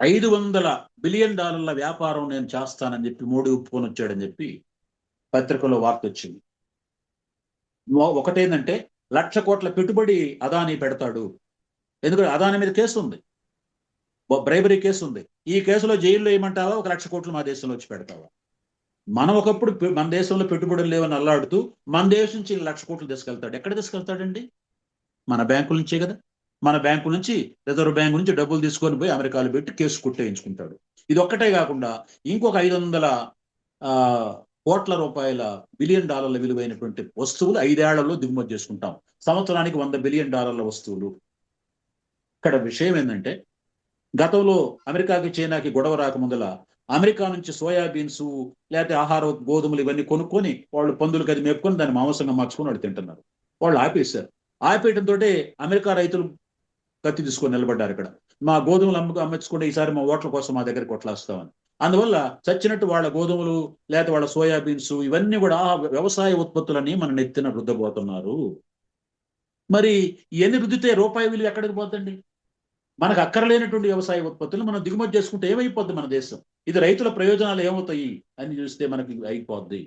Speaker 1: $500 బిలియన్ వ్యాపారం నేను చేస్తానని చెప్పి మోడీ ఒప్పుకొని వచ్చాడని చెప్పి పత్రికలో వార్త వచ్చింది. ఒకటేంటంటే 1,00,000 కోట్ల పెట్టుబడి అదానీ పెడతాడు. ఎందుకంటే అదానీ మీద కేసు ఉంది, బ్రైబరీ కేసు ఉంది. ఈ కేసులో జైల్లో ఏమంటావా, 1,00,000 కోట్లు మా దేశంలో వచ్చి పెడతావా? మనం ఒకప్పుడు మన దేశంలో పెట్టుబడులు లేవని అల్లాడుతూ మన దేశం నుంచి 1,00,000 కోట్లు తీసుకెళ్తాడు. ఎక్కడ తీసుకెళ్తాడండి? మన బ్యాంకుల నుంచే కదా. మన బ్యాంకు నుంచి, రిజర్వ్ బ్యాంకు నుంచి డబ్బులు తీసుకొని పోయి అమెరికాలో పెట్టి కేసు కుట్టేయించుకుంటాడు. ఇది ఒక్కటే కాకుండా ఇంకొక 500 కోట్ల రూపాయల బిలియన్ డాలర్ల విలువైనటువంటి వస్తువులు 5 ఏళ్లలో దిగుమతి చేసుకుంటాం. సంవత్సరానికి $100 బిలియన్ వస్తువులు. ఇక్కడ విషయం ఏంటంటే గతంలో అమెరికాకి చైనాకి గొడవ రాకముందల అమెరికా నుంచి సోయాబీన్స్ లేకపోతే ఆహార గోధుమలు ఇవన్నీ కొనుక్కొని వాళ్ళు పందులు గది మేపుకొని దాన్ని మాంసంగా మార్చుకొని వాళ్ళు తింటున్నారు. వాళ్ళు ఆపేశారు. ఆపేయడంతో అమెరికా రైతులు కత్తి తీసుకొని నిలబడ్డారు. ఇక్కడ మా గోధుమలు అమ్మించుకుంటే ఈసారి మా ఓట్ల కోసం మా దగ్గరికి కొట్లాస్తామని. అందువల్ల చచ్చినట్టు వాళ్ళ గోధుమలు లేకపోతే వాళ్ళ సోయాబీన్స్ ఇవన్నీ కూడా వ్యవసాయ ఉత్పత్తులని మన నెత్తిన రుద్దబోతున్నారు. మరి ఎన్ని రుద్దితే రూపాయి విలువ ఎక్కడికి పోతండి? మనకు అక్కర్లేనటువంటి వ్యవసాయ ఉత్పత్తులు మనం దిగుమతి చేసుకుంటే ఏమైపోద్ది మన దేశం? ఇది రైతుల ప్రయోజనాలు ఏమవుతాయి అని చూస్తే మనకి అయిపోద్ది.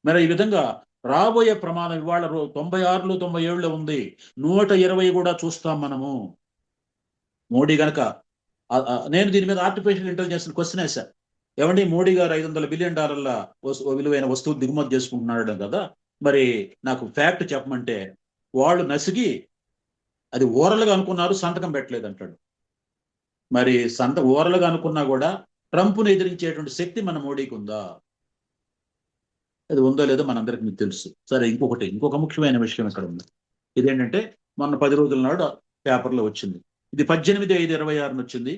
Speaker 1: మరి ఈ విధంగా రాబోయే ప్రమాదం ఇవాళ 96లో 97లో ఉంది, 120 కూడా చూస్తాం మనము. మోడీ గనక నేను దీని మీద ఆర్టిఫిషియల్ ఇంటెలిజెన్స్ క్వశ్చన్ వేశా. ఏమండి, మోడీ గారు $500 బిలియన్ విలువైన వస్తువులు దిగుమతి చేసుకుంటున్నాడు కదా, మరి నాకు ఫ్యాక్ట్ చెప్పమంటే వాళ్ళు నసిగి అది ఓరల్గా అనుకున్నారు, సంతకం పెట్టలేదు అంటాడు. మరి ఓరల్గా అనుకున్నా కూడా ట్రంప్ను ఎదిరించేటువంటి శక్తి మన మోడీకి ఉందా? అది ఉందో లేదో మనందరికి మీకు తెలుసు. సరే, ఇంకొక ముఖ్యమైన విషయం ఇక్కడ ఉంది. ఇదేంటంటే మొన్న 10 రోజుల నాడు పేపర్లో వచ్చింది. ఇది 18/5/26 వచ్చింది,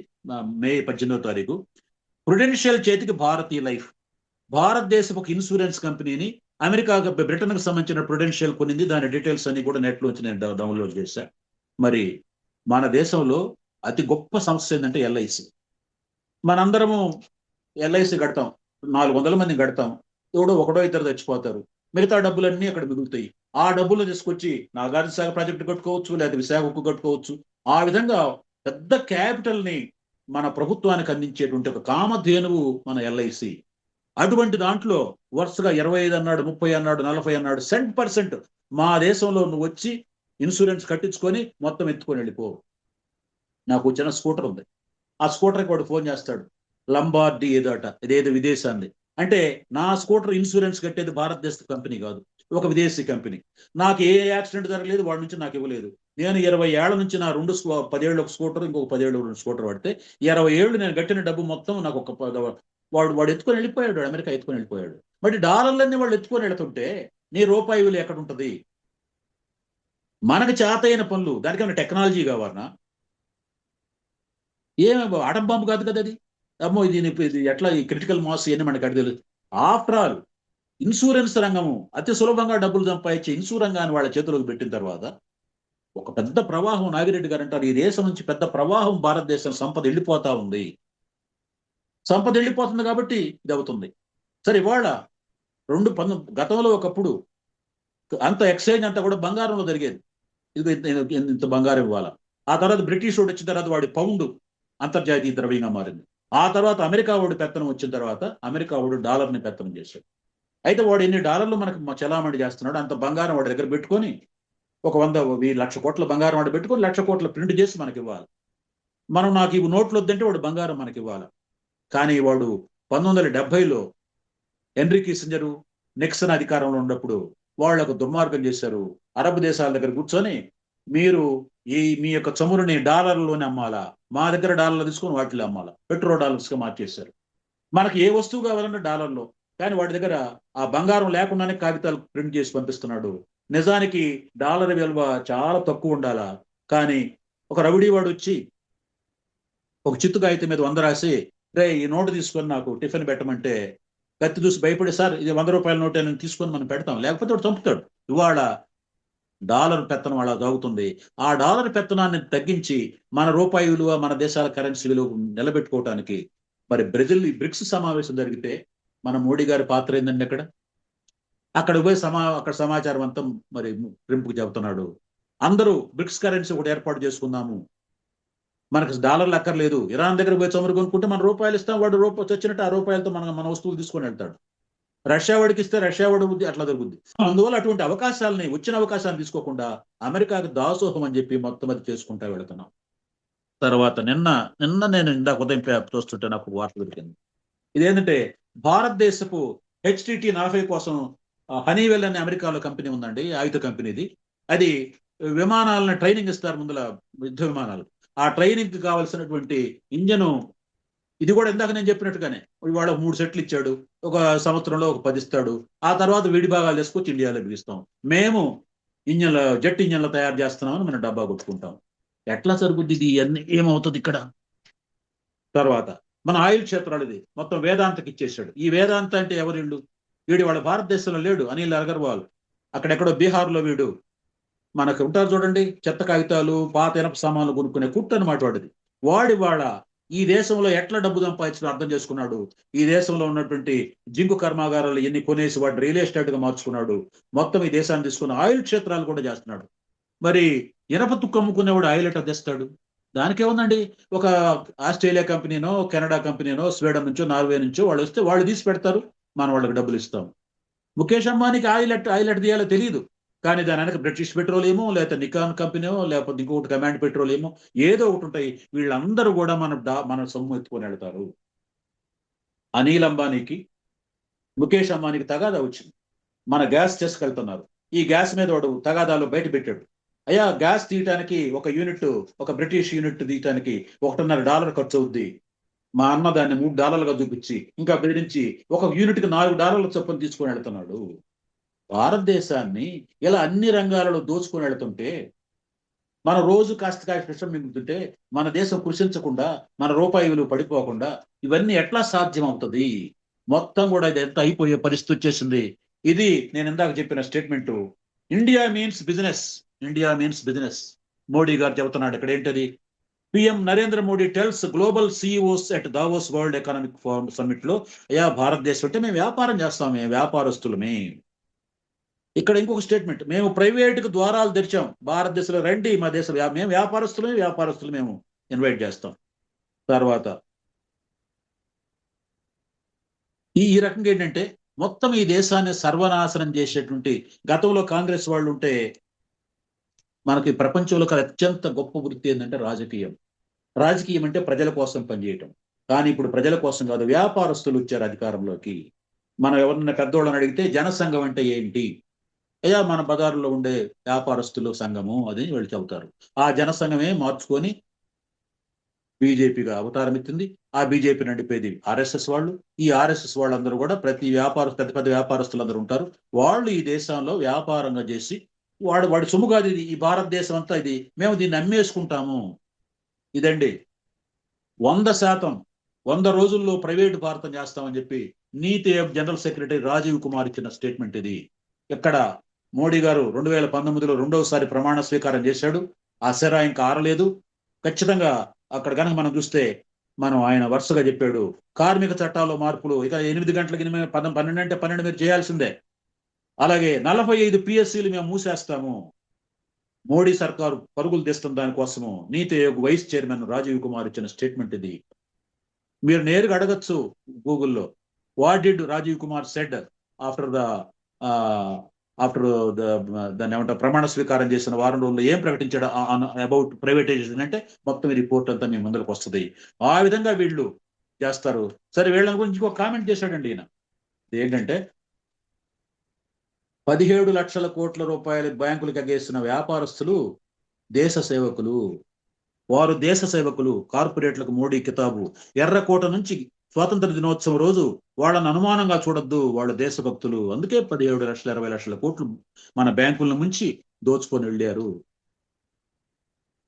Speaker 1: మే 18వ తారీఖు. ప్రుడెన్షియల్ చేతికి భారతీయ లైఫ్. భారతదేశపు ఒక ఇన్సూరెన్స్ కంపెనీని బ్రిటన్కి సంబంధించిన ప్రుడెన్షియల్ కొనింది. దాని డీటెయిల్స్ అన్ని కూడా నెట్లోంచి నేను డౌన్లోడ్ చేశా. మరి మన దేశంలో అతి గొప్ప సంస్థ ఏంటంటే ఎల్ఐసి. మనందరము ఎల్ఐసి కడతాం, 400 మంది కడతాం, ఒకడో ఇద్దరు చచ్చిపోతారు, మిగతా డబ్బులన్నీ అక్కడ మిగులుతాయి. ఆ డబ్బులు తీసుకొచ్చి నాగార్జున ప్రాజెక్టు కట్టుకోవచ్చు, లేదా విశాఖకు కట్టుకోవచ్చు. ఆ విధంగా పెద్ద క్యాపిటల్ని మన ప్రభుత్వానికి అందించేటువంటి ఒక కామధేనువు మన ఎల్ఐసి. అటువంటి దాంట్లో వరుసగా 25 అన్నాడు, 30 అన్నాడు, 40 అన్నాడు. 100% మా దేశంలో నువ్వు వచ్చి ఇన్సూరెన్స్ కట్టించుకొని మొత్తం ఎత్తుకొని వెళ్ళిపో. నాకు చిన్న స్కూటర్ ఉంది, ఆ స్కూటర్కి వాడు ఫోన్ చేస్తాడు, లంబార్డీ ఏదోట, ఇదేదో విదేశాన్ని. అంటే నా స్కూటర్ ఇన్సూరెన్స్ కట్టేది భారతదేశ కంపెనీ కాదు, ఒక విదేశీ కంపెనీ. నాకు ఏ యాక్సిడెంట్ జరగలేదు, వాడి నుంచి నాకు ఇవ్వలేదు. నేను 20 ఏళ్ల నుంచి నా 10 ఏళ్ళు ఒక స్కూటర్, ఇంకొక 10 ఏళ్ళు స్కూటర్ పడితే 20 ఏళ్ళు నేను కట్టిన డబ్బు మొత్తం నాకు వాడు ఎత్తుకొని వెళ్ళిపోయాడు, అమెరికా ఎత్తుకొని వెళ్ళిపోయాడు. మరి డాలర్లన్నీ వాళ్ళు ఎత్తుకొని వెళ్తుంటే నీ రూపాయి విలువ ఎక్కడ ఉంటుంది? మనకు చేతైన పనులు, దానికైనా టెక్నాలజీ కావాలన్నా? ఏమి ఆటం బాంబు కాదు కదా అది. అమ్మో ఇది ఎట్లా ఈ క్రిటికల్ మాస్ ఇవన్నీ మనకు అడిగి తెలుసు. ఆఫ్టర్ ఆల్ ఇన్సూరెన్స్ రంగము అతి సులభంగా డబ్బులు సంపాదించే ఇన్సూరెన్స్ రంగాన్ని వాళ్ళ చేతులకు పెట్టిన తర్వాత ఒక పెద్ద ప్రవాహం, నాగిరెడ్డి గారు అంటారు, ఈ దేశం నుంచి పెద్ద ప్రవాహం భారతదేశం సంపద వెళ్ళిపోతా ఉంది. సంపద వెళ్ళిపోతుంది కాబట్టి ఇది అవుతుంది. సరే, ఇవాళ గతంలో ఒకప్పుడు అంత ఎక్స్చేంజ్ అంతా కూడా బంగారంలో జరిగేది. ఇది ఇంత బంగారం ఇవ్వాలా. ఆ తర్వాత బ్రిటిష్ వాడు వచ్చిన తర్వాత వాడి పౌండ్ అంతర్జాతీయ ద్రవ్యంగా మారింది. ఆ తర్వాత అమెరికా వాడు పెత్తనం వచ్చిన తర్వాత అమెరికా వాడు డాలర్ని పెత్తనం చేశాడు. అయితే వాడు ఎన్ని డాలర్లు మనకు చలామణి చేస్తున్నాడు, అంత బంగారం వాడి దగ్గర పెట్టుకొని ఒక 100 కోట్ల బంగారం వాడు పెట్టుకొని 1,00,000 కోట్ల ప్రింట్ చేసి మనకి ఇవ్వాలి. మనం నాకు ఇవి నోట్లు వద్దంటే వాడు బంగారం మనకి ఇవ్వాలి. కానీ వాడు 1970లో హెన్రీ కిస్సింజరు, నిక్సన్ అధికారంలో ఉన్నప్పుడు వాళ్ళకు దుర్మార్గం చేశారు. అరబ్ దేశాల దగ్గర కూర్చొని మీరు మీ యొక్క చమురుని డాలర్లోనే అమ్మాలా, మా దగ్గర డాలర్లు తీసుకొని వాటిలో అమ్మాలా, $డాలర్స్గా మార్చేశారు. మనకి ఏ వస్తువు కావాలన్నా డాలర్లో, కానీ వాడి దగ్గర ఆ బంగారం లేకుండానే కాగితాలు ప్రింట్ చేసి పంపిస్తున్నాడు. నిజానికి డాలర్ విలువ చాలా తక్కువ ఉండాలా, కానీ ఒక రౌడీ వాడు వచ్చి ఒక చిత్తు కాగితం మీద 100 రాసి, రే ఈ నోటు తీసుకొని నాకు టిఫిన్ పెట్టమంటే కత్తి చూసి భయపడి, సార్ ఇది 100 రూపాయల నోటు అని తీసుకొని మనం పెడతాం, లేకపోతే వాడు చంపుతాడు. ఇవాళ డాలర్ పెత్తనం అలా సాగుతుంది. ఆ డాలర్ పెత్తనాన్ని తగ్గించి మన రూపాయి విలువ, మన దేశాల కరెన్సీ విలువ నిలబెట్టుకోవటానికి మరి బ్రిక్స్ సమావేశం జరిగితే మన మోడీ గారి పాత్ర ఏందండి? అక్కడ పోయి అక్కడ సమాచారం అంతా మరి ట్రంప్కి చెబుతున్నాడు, అందరూ బ్రిక్స్ కరెన్సీ ఒకటి ఏర్పాటు చేసుకుందాము, మనకు డాలర్లు అక్కర్లేదు, ఇరాన్ దగ్గర పోయి చమురు కొనుక్కుంటే మన రూపాయలు ఇస్తాం, వాడు చచ్చినట్టు ఆ రూపాయలతో మన వస్తువులు తీసుకొని వెళ్తాడు. రష్యా వాడికి ఇస్తే రష్యా వాడు బుద్ధి అట్లా జరుగుద్ది. అందువల్ల అటువంటి వచ్చిన అవకాశాలను తీసుకోకుండా అమెరికాకు దాసోహం అని చెప్పి మొత్తం అది చేసుకుంటా వెళుతున్నాం. తర్వాత నిన్న నేను ఇందాక ఉదయం చూస్తుంటే నాకు వార్త దొరికింది. ఇదేంటంటే భారతదేశపు HTT-40 కోసం హనీవెల్ అనే అమెరికాలో కంపెనీ ఉందండి, ఆయుధ కంపెనీది. అది విమానాలను ట్రైనింగ్ ఇస్తారు, ముందుల యుద్ధ విమానాలు. ఆ ట్రైనింగ్ కి కావాల్సినటువంటి ఇంజను, ఇది కూడా ఇందాక నేను చెప్పినట్టుగానే ఇవాళ 3 సెట్లు ఇచ్చాడు, ఒక సంవత్సరంలో ఒక 10 ఇస్తాడు. ఆ తర్వాత విడి భాగాలు తీసుకొచ్చి ఇండియాలో బిగిస్తాం. మేము జెట్ ఇంజన్లు తయారు చేస్తున్నామని మనం డబ్బా కొట్టుకుంటాం. ఎట్లా జరుగుద్ది ఇది? ఏమవుతుంది ఇక్కడ? తర్వాత మన ఆయిల్ క్షేత్రాలు ఇది మొత్తం వేదాంతకి ఇచ్చేసాడు. ఈ వేదాంత అంటే ఎవరు? వీడు వాళ్ళ భారతదేశంలో లేడు, అనిల్ అగర్వాల్. అక్కడెక్కడో బీహార్లో వీడు. మనకు ఉంటారు చూడండి, చెత్త కాగితాలు, పాత ఇనప సామాన్లు కొనుక్కునే కుట్టు అనమాట వాడిది. వాడి వాళ్ళ ఈ దేశంలో ఎట్లా డబ్బు సంపాదించడం అర్థం చేసుకున్నాడు. ఈ దేశంలో ఉన్నటువంటి జింకు కర్మాగారాలు ఎన్ని కొనేసి వాడు రియల్ ఎస్టేట్ గా మార్చుకున్నాడు. మొత్తం ఈ దేశాన్ని తీసుకున్న ఆయిల్ క్షేత్రాలు కూడా చేస్తున్నాడు. మరి ఇనప తుక్కు అమ్ముకునేవాడు ఆయిల్ ఎట్లా తెస్తాడు? దానికేముందండి, ఒక ఆస్ట్రేలియా కంపెనీనో, కెనడా కంపెనీనో, స్వీడన్ నుంచో, నార్వే నుంచో వాళ్ళు వస్తే వాళ్ళు తీసి పెడతారు, మన వాళ్ళకి డబ్బులు ఇస్తాం. ముఖేష్ అంబానీకి ఆయిల్ ఎట్ తీయాలో తెలియదు, కానీ దాని వెనక బ్రిటిష్ పెట్రోలియమో, లేకపోతే నికాన్ కంపెనీయో, లేకపోతే ఇంకొకటి కమాండ్ పెట్రోలియమో, ఏదో ఒకటి ఉంటాయి. వీళ్ళందరూ కూడా మన సొమ్ము ఎత్తుకొని వెళ్తారు. అనిల్ అంబానీకి, ముఖేష్ అంబానీకి తగాదా వచ్చింది. మన గ్యాస్ చేసుకెళ్తున్నారు, ఈ గ్యాస్ మీద వాడు తగాదాలు బయట పెట్టాడు. అయ్యా, గ్యాస్ తీయటానికి ఒక బ్రిటిష్ యూనిట్ తీయటానికి $1.5 ఖర్చు అవుద్ది. మా అన్న దాన్ని $3గా చూపించి ఇంకా బెదిరించి ఒక యూనిట్కి $4 చొప్పున తీసుకొని వెళ్తున్నాడు. భారతదేశాన్ని ఇలా అన్ని రంగాలలో దోచుకొని వెళ్తుంటే, మన రోజు కాస్త కాస్త విషయం మిగులుతుంటే, మన దేశం కృషించకుండా, మన రూపాయి విలువ పడిపోకుండా ఇవన్నీ ఎట్లా సాధ్యం అవుతుంది? మొత్తం కూడా ఇది ఎంత అయిపోయే పరిస్థితి వచ్చేసింది. ఇది నేను ఇందాక చెప్పిన statement. India means business, India means business. Modi గారు చెబుతున్నాడు ఇక్కడ ఏంటది? PM Narendra Modi tells global CEOs at Davos world economic forum summit లో, అయ్యా భారతదేశం అంటే మేము వ్యాపారం చేస్తాం, మేము వ్యాపారస్తులమే. ఇక్కడ ఇంకొక స్టేట్మెంట్, మేము ప్రైవేటుకు ద్వారాలు తెరిచాం, భారతదేశంలో రండి, మా దేశం మేము వ్యాపారస్తులు మేము ఇన్వైట్ చేస్తాం. తర్వాత ఈ రకంగా ఏంటంటే మొత్తం ఈ దేశాన్ని సర్వనాశనం చేసేటువంటి, గతంలో కాంగ్రెస్ వాళ్ళు ఉంటే మనకి ప్రపంచంలో అత్యంత గొప్ప వృత్తి ఏంటంటే రాజకీయం. రాజకీయం అంటే ప్రజల కోసం పనిచేయటం. కానీ ఇప్పుడు ప్రజల కోసం కాదు, వ్యాపారస్తులు వచ్చారు అధికారంలోకి. మనం ఎవరన్నా పెద్దోళ్ళని అడిగితే జనసంఘం అంటే ఏంటి? అయ్యా, మన బజారులో ఉండే వ్యాపారస్తులు సంఘము అది వీళ్ళు చెబుతారు. ఆ జనసంఘమే మార్చుకొని బీజేపీగా అవతారం ఎత్తింది. ఆ బీజేపీ నడిపేది ఆర్ఎస్ఎస్ వాళ్ళు. ఈ ఆర్ఎస్ఎస్ వాళ్ళందరూ కూడా పెద్ద పెద్ద వ్యాపారస్తులు అందరూ ఉంటారు. వాళ్ళు ఈ దేశంలో వ్యాపారంగా చేసి వాడి సొమ్ము కాదు ఇది, ఈ భారతదేశం అంతా ఇది, మేము దీన్ని అమ్మేసుకుంటాము. ఇదండి 100%, 100 రోజుల్లో ప్రైవేటు భారతం చేస్తామని చెప్పి నీతి ఆయోగ్ జనరల్ సెక్రటరీ రాజీవ్ కుమార్ ఇచ్చిన స్టేట్మెంట్ ఇది. ఇక్కడ మోడీ గారు 2019లో రెండవసారి ప్రమాణ స్వీకారం చేశాడు. ఆ సెర ఇంకా ఆరలేదు. ఖచ్చితంగా అక్కడ కనుక మనం చూస్తే ఆయన వరుసగా చెప్పాడు, కార్మిక చట్టాల్లో మార్పులు, ఇక 8 గంటలకి 12 అంటే 12 మీరు చేయాల్సిందే. అలాగే 45 పిఎస్సీలు మేము మూసేస్తాము. మోడీ సర్కారు పరుగులు తీస్తున్న దానికోసము నీతి ఆయోగ్ వైస్ చైర్మన్ రాజీవ్ కుమార్ ఇచ్చిన స్టేట్మెంట్ ఇది. మీరు నేరుగా అడగచ్చు గూగుల్లో, what did Rajiv Kumar said after దాన్ని ఏమంటారు, ప్రమాణ స్వీకారం చేసిన వారం రోజుల్లో ఏం ప్రకటించాడు అబౌట్ ప్రైవేటైజేషన్ అంటే మొత్తం ఈ రిపోర్ట్ అంతా మీ ముందరకు వస్తుంది. ఆ విధంగా వీళ్ళు చేస్తారు. సరే, వీళ్ళ గురించి ఇంకో కామెంట్ చేశాడండి ఈయన. ఏంటంటే 17 లక్షల కోట్ల రూపాయల బ్యాంకులకు ఎగేసిన వ్యాపారస్తులు దేశ సేవకులు. వారు దేశ సేవకులు. కార్పొరేట్లకు మోడీ కితాబు. ఎర్రకోట నుంచి స్వాతంత్ర దినోత్సవం రోజు వాళ్ళని అనుమానంగా చూడొద్దు, వాళ్ళ దేశభక్తులు. అందుకే 17 లక్షల 20 లక్షల కోట్లు మన బ్యాంకులను ముంచి దోచుకొని వెళ్ళారు.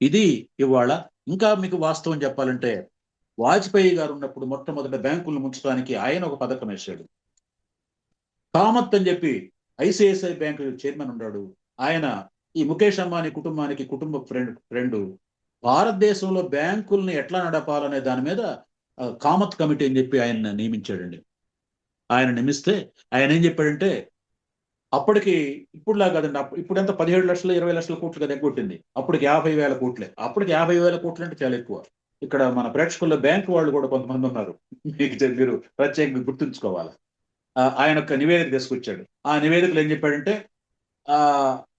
Speaker 1: ఇది ఇవాళ. ఇంకా మీకు వాస్తవం చెప్పాలంటే, వాజ్పేయి గారు ఉన్నప్పుడు మొట్టమొదటి బ్యాంకులను ముంచడానికి ఆయన ఒక పథకం వేశాడు. కామత్ అని చెప్పి ఐసిఐసిఐ బ్యాంకు చైర్మన్ ఉన్నాడు. ఆయన ఈ ముఖేష్ అంబానీ కుటుంబానికి కుటుంబ ఫ్రెండ్. భారతదేశంలో బ్యాంకుల్ని ఎట్లా నడపాలనే దాని మీద కామత్ కమిటీ అని చెప్పి ఆయన నియమించాడండి. ఆయన నియమిస్తే ఆయన ఏం చెప్పాడంటే, అప్పటికి ఇప్పుడులా కాదండి, ఇప్పుడు ఎంత 17 లక్షలు 20 లక్షల కోట్లు కదా ఎగ్గొట్టింది, అప్పటికి 50,000 కోట్లే. అప్పటికి 50,000 కోట్లు అంటే చాలా ఎక్కువ. ఇక్కడ మన ప్రేక్షకుల్లో బ్యాంకు వాళ్ళు కూడా కొంతమంది ఉన్నారు, మీరు ప్రత్యేకంగా గుర్తుంచుకోవాలి. ఆయన ఒక నివేదిక తీసుకొచ్చాడు. ఆ నివేదికలు ఏం చెప్పాడంటే,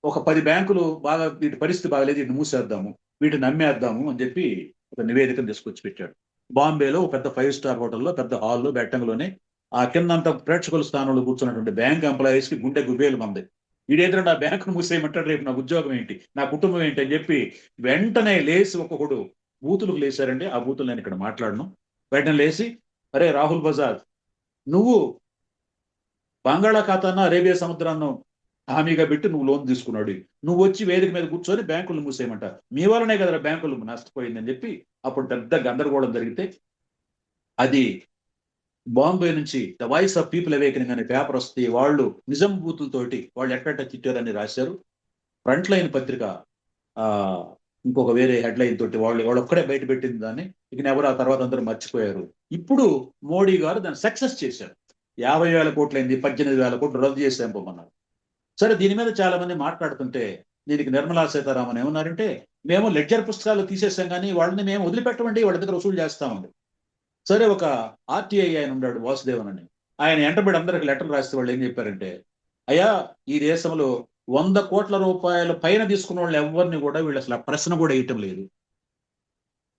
Speaker 1: ఒక 10 బ్యాంకులు బాగా, వీటి పరిస్థితి బాగలేదు, వీటిని మూసేద్దాము, వీటిని నమ్మేద్దాము అని చెప్పి ఒక నివేదికను తీసుకొచ్చి పెట్టాడు. బాంబేలో పెద్ద 5 స్టార్ హోటల్లో, పెద్ద హాల్లో, బెట్టంలోనే ఆ కిందంతా ప్రేక్షకుల స్థానంలో కూర్చున్నటువంటి బ్యాంక్ ఎంప్లాయీస్ కి గుండె గుబేలు మంది. వీడేంటంటే ఆ బ్యాంకును మూసేయమంటాడు, రేపు నా ఉద్యోగం ఏంటి, నా కుటుంబం ఏంటి అని చెప్పి వెంటనే లేచి ఒక్కొక్కడు బూతులకు లేచారండి. ఆ బూతులు నేను ఇక్కడ మాట్లాడను. వెంటనే లేచి, అరే రాహుల్ బజాజ్, నువ్వు బంగాళాఖాతాన్న అరేబియా సముద్రాన్ని హామీగా పెట్టి నువ్వు లోన్ తీసుకున్నాడు, నువ్వు వచ్చి వేదిక మీద కూర్చొని బ్యాంకులు మూసేయమంట, మీ వల్లనే కదా బ్యాంకులు నష్టపోయిందని చెప్పి అప్పుడు పెద్ద గందరగోళం జరిగితే, అది బాంబే నుంచి the voice of people awakening అనే పేపర్ వస్తే వాళ్ళు నిజం బూతులతోటి వాళ్ళు ఎట్ట చిట్టారని రాశారు. ఫ్రంట్ లైన్ పత్రిక ఇంకొక వేరే హెడ్లైన్ తోటి వాళ్ళు ఒక్కడే బయట పెట్టింది దాన్ని. ఇక ఎవరు ఆ తర్వాత అందరూ మర్చిపోయారు. ఇప్పుడు మోడీ గారు దాన్ని సక్సెస్ చేశారు. 50,000 కోట్లైంది, 18,000 కోట్లు రద్దు చేసి పంపమన్నారు. సరే, దీని మీద చాలా మంది మాట్లాడుతుంటే దీనికి నిర్మలా సీతారామన్ ఏమన్నారంటే, మేము లెడ్జర్ పుస్తకాలు తీసేసాం కానీ వాళ్ళని మేము వదిలిపెట్టమండి, వాళ్ళ దగ్గర వసూలు చేస్తామండి. సరే, ఒక ఆర్టీఐ ఆయన ఉన్నాడు వాసుదేవన్ అని, ఆయన ఎంటబడి అందరికి లెటర్ రాస్తే వాళ్ళు ఏం చెప్పారంటే, అయ్యా ఈ దేశంలో 100 కోట్ల రూపాయల పైన తీసుకున్న వాళ్ళు ఎవరిని కూడా వీళ్ళు అసలు ఆ ప్రశ్న కూడా వేయటం లేదు.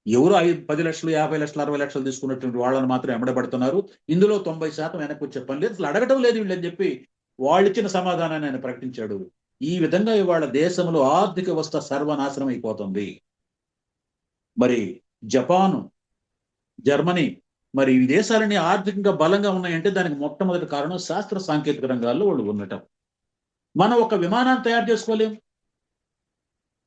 Speaker 1: ఎవరు 10 లక్షలు, 50 లక్షలు, 60 లక్షలు తీసుకున్నటువంటి వాళ్ళని మాత్రం ఎమ్మడబడుతున్నారు. ఇందులో 90% వెనక్కి వచ్చే పని లేదు, అసలు అడగటం లేదు వీళ్ళని చెప్పి వాళ్ళు ఇచ్చిన సమాధానాన్ని ఆయన ప్రకటించాడు. ఈ విధంగా ఇవాళ దేశంలో ఆర్థిక వ్యవస్థ సర్వనాశనం అయిపోతుంది. మరి జపాను, జర్మనీ, మరి ఈ దేశాలన్నీ ఆర్థికంగా బలంగా ఉన్నాయంటే దానికి మొట్టమొదటి కారణం శాస్త్ర సాంకేతిక రంగాల్లో వాళ్ళు ఉండటం. మనం ఒక విమానాన్ని తయారు చేసుకోలేం.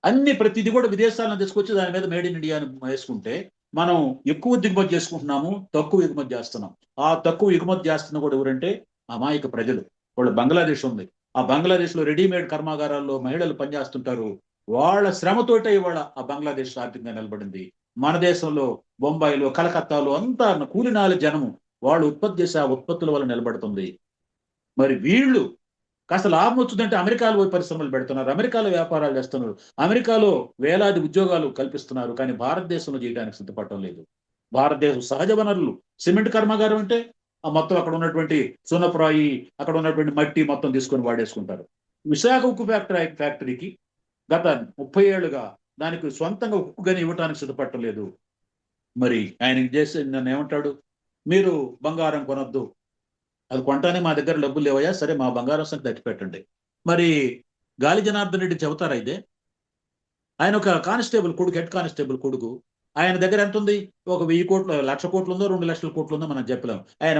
Speaker 1: అన్ని ప్రతిదీ కూడా విదేశాలను తీసుకొచ్చి దాని మీద మేడ్ ఇన్ ఇండియా అని వేసుకుంటే మనం ఎక్కువ దిగుమతి చేసుకుంటున్నాము, తక్కువ ఎగుమతి చేస్తున్నాం. ఆ తక్కువ ఎగుమతి చేస్తున్న కూడా ఎవరంటే అమాయక ప్రజలు. వాళ్ళు బంగ్లాదేశ్ ఉంది, ఆ బంగ్లాదేశ్ లో రెడీమేడ్ కర్మాగారాల్లో మహిళలు పనిచేస్తుంటారు. వాళ్ళ శ్రమతోటే ఇవాళ ఆ బంగ్లాదేశ్ ఆర్థికంగా నిలబడింది. మన దేశంలో బొంబాయిలో, కలకత్తాలో అంతా కూలినాలి జనము, వాళ్ళు ఉత్పత్తి చేసే ఆ ఉత్పత్తుల వల్ల నిలబడుతుంది. మరి వీళ్ళు కాస్త లాభం వచ్చిందంటే అమెరికాలో పోయి పరిశ్రమలు పెడుతున్నారు, అమెరికాలో వ్యాపారాలు చేస్తున్నారు, అమెరికాలో వేలాది ఉద్యోగాలు కల్పిస్తున్నారు. కానీ భారతదేశంలో చేయడానికి సిద్ధపడటం లేదు. భారతదేశం సహజ వనరులు, సిమెంట్ కర్మాగారం అంటే ఆ మొత్తం అక్కడ ఉన్నటువంటి సున్నపురాయి, అక్కడ ఉన్నటువంటి మట్టి మొత్తం తీసుకొని వాడేసుకుంటారు. విశాఖ ఉక్కు ఫ్యాక్టరీకి గత 30 ఏళ్లుగా దానికి సొంతంగా ఉక్కు గని ఇవ్వడానికి సిద్ధపడటం లేదు. మరి ఆయన చేసి నన్ను ఏమంటాడు, మీరు బంగారం కొనొద్దు, అది కొంటానే మా దగ్గర డబ్బులు లేవయ్యా, సరే మా బంగారం సంగతి దట్టి పెట్టండి. మరి గాలి జనార్దన్ రెడ్డి చెబుతారా ఇదే? ఆయన ఒక కానిస్టేబుల్ కొడుకు, హెడ్ కానిస్టేబుల్ కొడుకు. ఆయన దగ్గర ఎంత ఉంది? ఒక 1000 కోట్లు, 1,00,000 కోట్లు ఉందో, 2,00,000 కోట్లు ఉందో మనం చెప్పలేం. ఆయన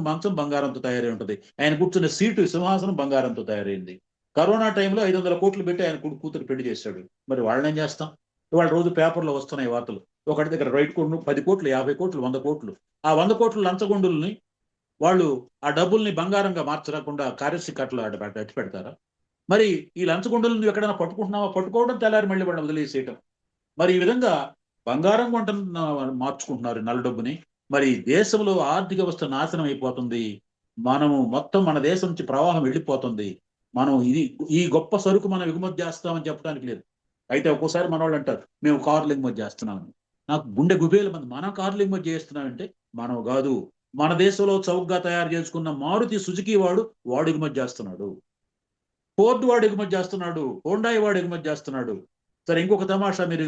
Speaker 1: మంచం బంగారంతో తయారై ఉంటుంది. ఆయన కూర్చున్న సీటు, సింహాసనం బంగారంతో తయారైంది. కరోనా టైంలో 500 కోట్లు పెట్టి ఆయన కూతురు పెళ్లి చేశాడు. మరి వాళ్ళని ఏం చేస్తాం? ఇవాళ రోజు పేపర్లో వస్తున్నాయి వార్తలు. ఒకటి దగ్గర రైట్ కోట్లు 10 కోట్లు, 50 కోట్లు, 100 కోట్లు. ఆ 100 కోట్లు లంచగొండుల్ని వాళ్ళు ఆ డబ్బుల్ని బంగారంగా మార్చకుండా కరెన్సీ కట్టలు అట్టి పెడతారా? మరి ఈ లంచగొండలు నువ్వు ఎక్కడైనా పట్టుకుంటున్నావా? పట్టుకోవడం, తెల్లారి మళ్ళీ వాడిని వదిలేసేయటం. మరి ఈ విధంగా బంగారం వంట మార్చుకుంటున్నారు నల్ల డబ్బుని. మరి దేశంలో ఆర్థిక వ్యవస్థ నాశనం అయిపోతుంది. మనము మొత్తం మన దేశం నుంచి ప్రవాహం వెళ్ళిపోతుంది. మనం ఈ గొప్ప సరుకు మనం ఎగుమతి చేస్తామని చెప్పడానికి లేదు. అయితే ఒక్కోసారి మన వాళ్ళు అంటారు, మేము కార్లు ఎగుమతి చేస్తున్నామని. నాకు గుండె గుబేలు మంది, మనం కార్లు ఎగుమతి చేస్తున్నామంటే మనం కాదు, మన దేశంలో చౌకగా తయారు చేసుకున్న మారుతి సుజుకి వాడు ఎగుమతి చేస్తున్నాడు. ఫోర్డ్ వాడు ఎగుమతి చేస్తున్నాడు, హోండాయి వాడు ఎగుమతి చేస్తున్నాడు. సరే, ఇంకొక తమాషా, మీరు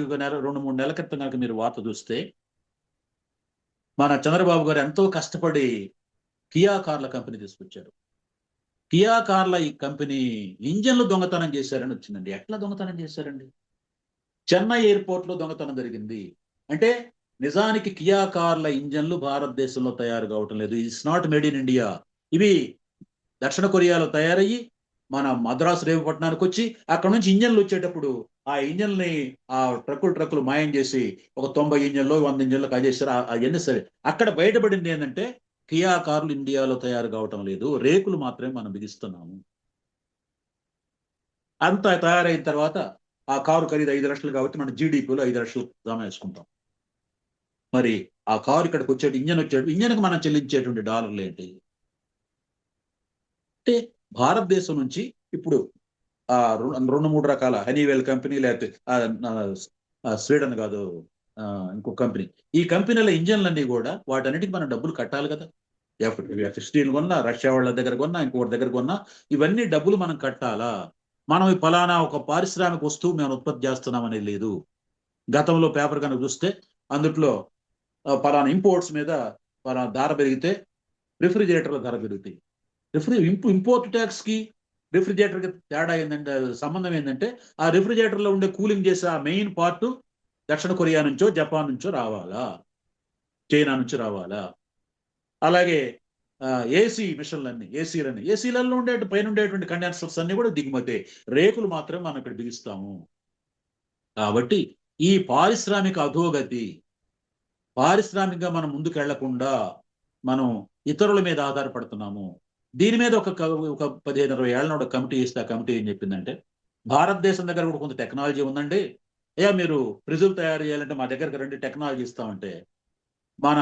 Speaker 1: 2-3 నెలల క్రితం కనుక మీరు వార్త చూస్తే, మన చంద్రబాబు గారు ఎంతో కష్టపడి కియా కార్ల కంపెనీ తీసుకొచ్చారు. కియా కార్ల ఈ కంపెనీ ఇంజన్లు దొంగతనం చేశారని వచ్చిందండి. ఎట్లా దొంగతనం చేశారండి? చెన్నై ఎయిర్పోర్ట్ లో దొంగతనం జరిగింది. అంటే నిజానికి కియా కార్ల ఇంజన్లు భారతదేశంలో తయారు కావటం లేదు. It's not made in India. ఇవి దక్షిణ కొరియాలో తయారయ్యి మన మద్రాసు రేవుపట్నానికి వచ్చి అక్కడ నుంచి ఇంజన్లు వచ్చేటప్పుడు ఆ ఇంజన్ని ఆ ట్రక్కులు మాయం చేసి ఒక 90 ఇంజన్లు, 100 ఇంజన్లు కాజేశారు. అవన్నీ సరే, అక్కడ బయటపడింది ఏంటంటే కియా కార్లు ఇండియాలో తయారు కావటం లేదు, రేకులు మాత్రమే మనం బిగిస్తున్నాము. అంతా తయారైన తర్వాత ఆ కారు ఖరీదు 5 లక్షలు కాబట్టి మన జీడిపిలో 5 లక్షలు జమ వేసుకుంటాం. మరి ఆ కారు ఇక్కడికి వచ్చేటి, ఇంజన్కి మనం చెల్లించేటువంటి డాలర్లు ఏంటి? అంటే భారతదేశం నుంచి ఇప్పుడు 2-3 రకాల హనీవెల్ కంపెనీ, లేకపోతే స్వీడన్ కాదు, ఇంకో కంపెనీ, ఈ కంపెనీల ఇంజన్లన్నీ కూడా వాటన్నిటికి మనం డబ్బులు కట్టాలి కదా. స్టీల్ కొన్నా, రష్యా వాళ్ళ దగ్గర కొన్నా, ఇంకొకటి దగ్గర కొన్నా, ఇవన్నీ డబ్బులు మనం కట్టాలా? మనం ఫలానా ఒక పారిశ్రామిక వస్తువు మేము ఉత్పత్తి చేస్తున్నాం అనేది లేదు. గతంలో పేపర్ కనుక చూస్తే అందుట్లో ఫలానా ఇంపోర్ట్స్ మీద ఫలానా ధర పెరిగితే రిఫ్రిజిరేటర్ల ధర పెరుగుతాయి. ఇంపోర్ట్ ట్యాక్స్ కి రిఫ్రిజిరేటర్ కి తేడా ఏంటంటే, సంబంధం ఏంటంటే, ఆ రిఫ్రిజిరేటర్ లో ఉండే కూలింగ్ చేసే ఆ మెయిన్ పార్ట్ దక్షిణ కొరియా నుంచో, జపాన్ నుంచో రావాలా, చైనా నుంచి రావాలా. అలాగే ఏసీ మిషన్లన్నీ, ఏసీలలో పైన ఉండేటువంటి కండెన్సర్స్ అన్ని కూడా దిగుమతే. రేకులు మాత్రం మనం ఇక్కడ బిగిస్తాము. కాబట్టి ఈ పారిశ్రామిక అధోగతి, పారిశ్రామికంగా మనం ముందుకు వెళ్లకుండా మనం ఇతరుల మీద ఆధారపడుతున్నాము. దీని మీద ఒక 15-20 ఏళ్ళ ఒక కమిటీ ఇస్తే, ఆ కమిటీ ఏం చెప్పిందంటే, భారతదేశం దగ్గర కూడా కొంత టెక్నాలజీ ఉందండి, అయ్యా మీరు ఫ్రిడ్జులు తయారు చేయాలంటే మా దగ్గరకు రండి, టెక్నాలజీ ఇస్తామంటే మన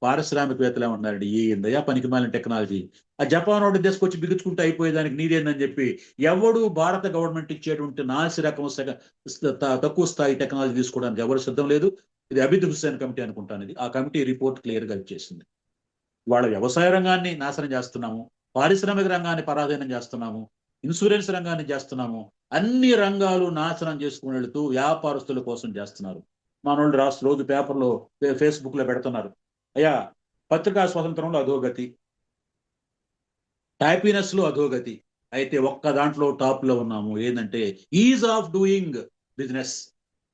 Speaker 1: పారిశ్రామికవేత్తలు ఏమన్నారండి, ఏందయ్యా పనికి మాలిన టెక్నాలజీ, ఆ జపాన్ వాడు తీసుకొచ్చి బిగుచుకుంటూ అయిపోయేదానికి నీదేందని చెప్పి ఎవడు భారత గవర్నమెంట్ ఇచ్చేటువంటి నాసి రకం తక్కువ స్థాయి టెక్నాలజీ తీసుకోవడానికి ఎవరు సిద్ధం లేదు. ఇది అబిద్ హుస్సేన్ కమిటీ అనుకుంటాను. ఇది ఆ కమిటీ రిపోర్ట్ క్లియర్ గా ఇచ్చేసింది. వాళ్ళ వ్యవసాయ రంగాన్ని నాశనం చేస్తున్నాము, పారిశ్రామిక రంగాన్ని పరాధీనం చేస్తున్నాము, ఇన్సూరెన్స్ రంగాన్ని చేస్తున్నాము, అన్ని రంగాలు నాశనం చేసుకుని వెళుతూ వ్యాపారస్తుల కోసం చేస్తున్నారు. మనోళ్ళు రోజు పేపర్లో ఫేస్బుక్ లో పెడుతున్నారు, అయ్యా పత్రికా స్వాతంత్రంలో అధోగతి, హ్యాపీనెస్ లో అధోగతి, అయితే ఒక్క దాంట్లో టాప్ లో ఉన్నాము, ఏంటంటే ఈజ్ ఆఫ్ డూయింగ్ బిజినెస్.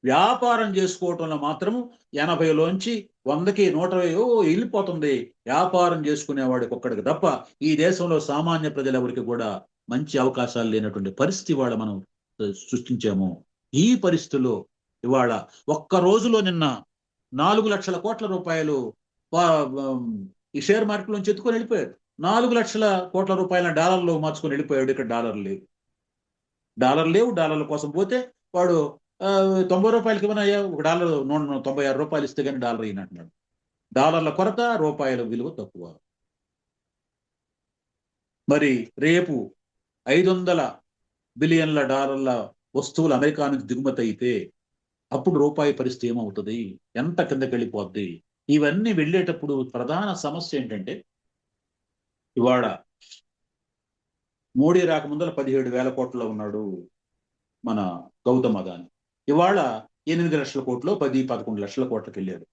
Speaker 1: వ్యాపారం చేసుకోవటంలో మాత్రము 80లోంచి 100కి 120 వెళ్ళిపోతుంది. వ్యాపారం చేసుకునేవాడికి ఒక్కడికి తప్ప ఈ దేశంలో సామాన్య ప్రజలు ఎవరికి కూడా మంచి అవకాశాలు లేనటువంటి పరిస్థితి ఇవాళ మనం సృష్టించాము. ఈ పరిస్థితుల్లో ఇవాళ ఒక్క రోజులో నిన్న 4 లక్షల కోట్ల రూపాయలు ఈ షేర్ మార్కెట్ నుంచి ఎత్తుకొని వెళ్ళిపోయారు. 4 లక్షల కోట్ల రూపాయల డాలర్లు మార్చుకొని వెళ్ళిపోయాడు. ఇక్కడ డాలర్ లేవు. డాలర్ల కోసం పోతే వాడు 90 రూపాయలకి ఏమైనా ఒక డాలర్ 196 రూపాయలు ఇస్తే కానీ డాలర్ అయినట్టున్నాడు. డాలర్ల కొరత, రూపాయల విలువ తక్కువ. మరి రేపు 500 బిలియన్ల డాలర్ల వస్తువులు అమెరికా నుంచి దిగుమతి అయితే అప్పుడు రూపాయి పరిస్థితి ఏమవుతుంది, ఎంత కిందకి వెళ్ళిపోద్ది? ఇవన్నీ వెళ్ళేటప్పుడు ప్రధాన సమస్య ఏంటంటే, ఇవాళ మోడీ రాకముందల 17,000 కోట్లలో ఉన్నాడు మన గౌతమ్ అదాని. ఇవాళ 8 లక్షల కోట్లు, 10-11 లక్షల కోట్లకు వెళ్ళారు.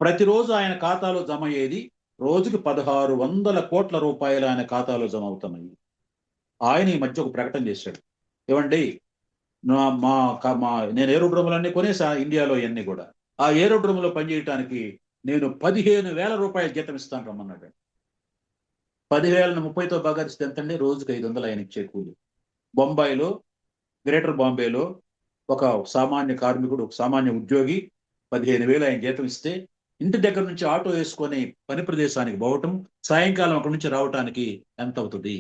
Speaker 1: ప్రతిరోజు ఆయన ఖాతాలో జమ అయ్యేది రోజుకి 1,600 కోట్ల రూపాయలు ఆయన ఖాతాలో జమ అవుతున్నాయి. ఆయన ఈ మధ్య ఒక ప్రకటన చేశాడు, ఏమండి నేను ఏరోడ్రోములన్నీ కొనేసా ఇండియాలో, ఇవన్నీ కూడా ఆ ఏరోడ్రోములో పనిచేయటానికి నేను 15,000 రూపాయల జీతం ఇస్తాను రమ్మన్నాడు. 10,000ని 30తో భాగారిస్తే ఎంతండి? రోజుకి 500 ఆయన ఇచ్చే కూలి. బొంబాయిలో, గ్రేటర్ బాంబేలో ఒక సామాన్య కార్మికుడు, ఒక సామాన్య ఉద్యోగి 15,000 ఆయన జీతం ఇస్తే ఇంటి దగ్గర నుంచి ఆటో వేసుకొని పని ప్రదేశానికి పోవటం, సాయంకాలం అక్కడి నుంచి రావటానికి ఎంత అవుతుంది?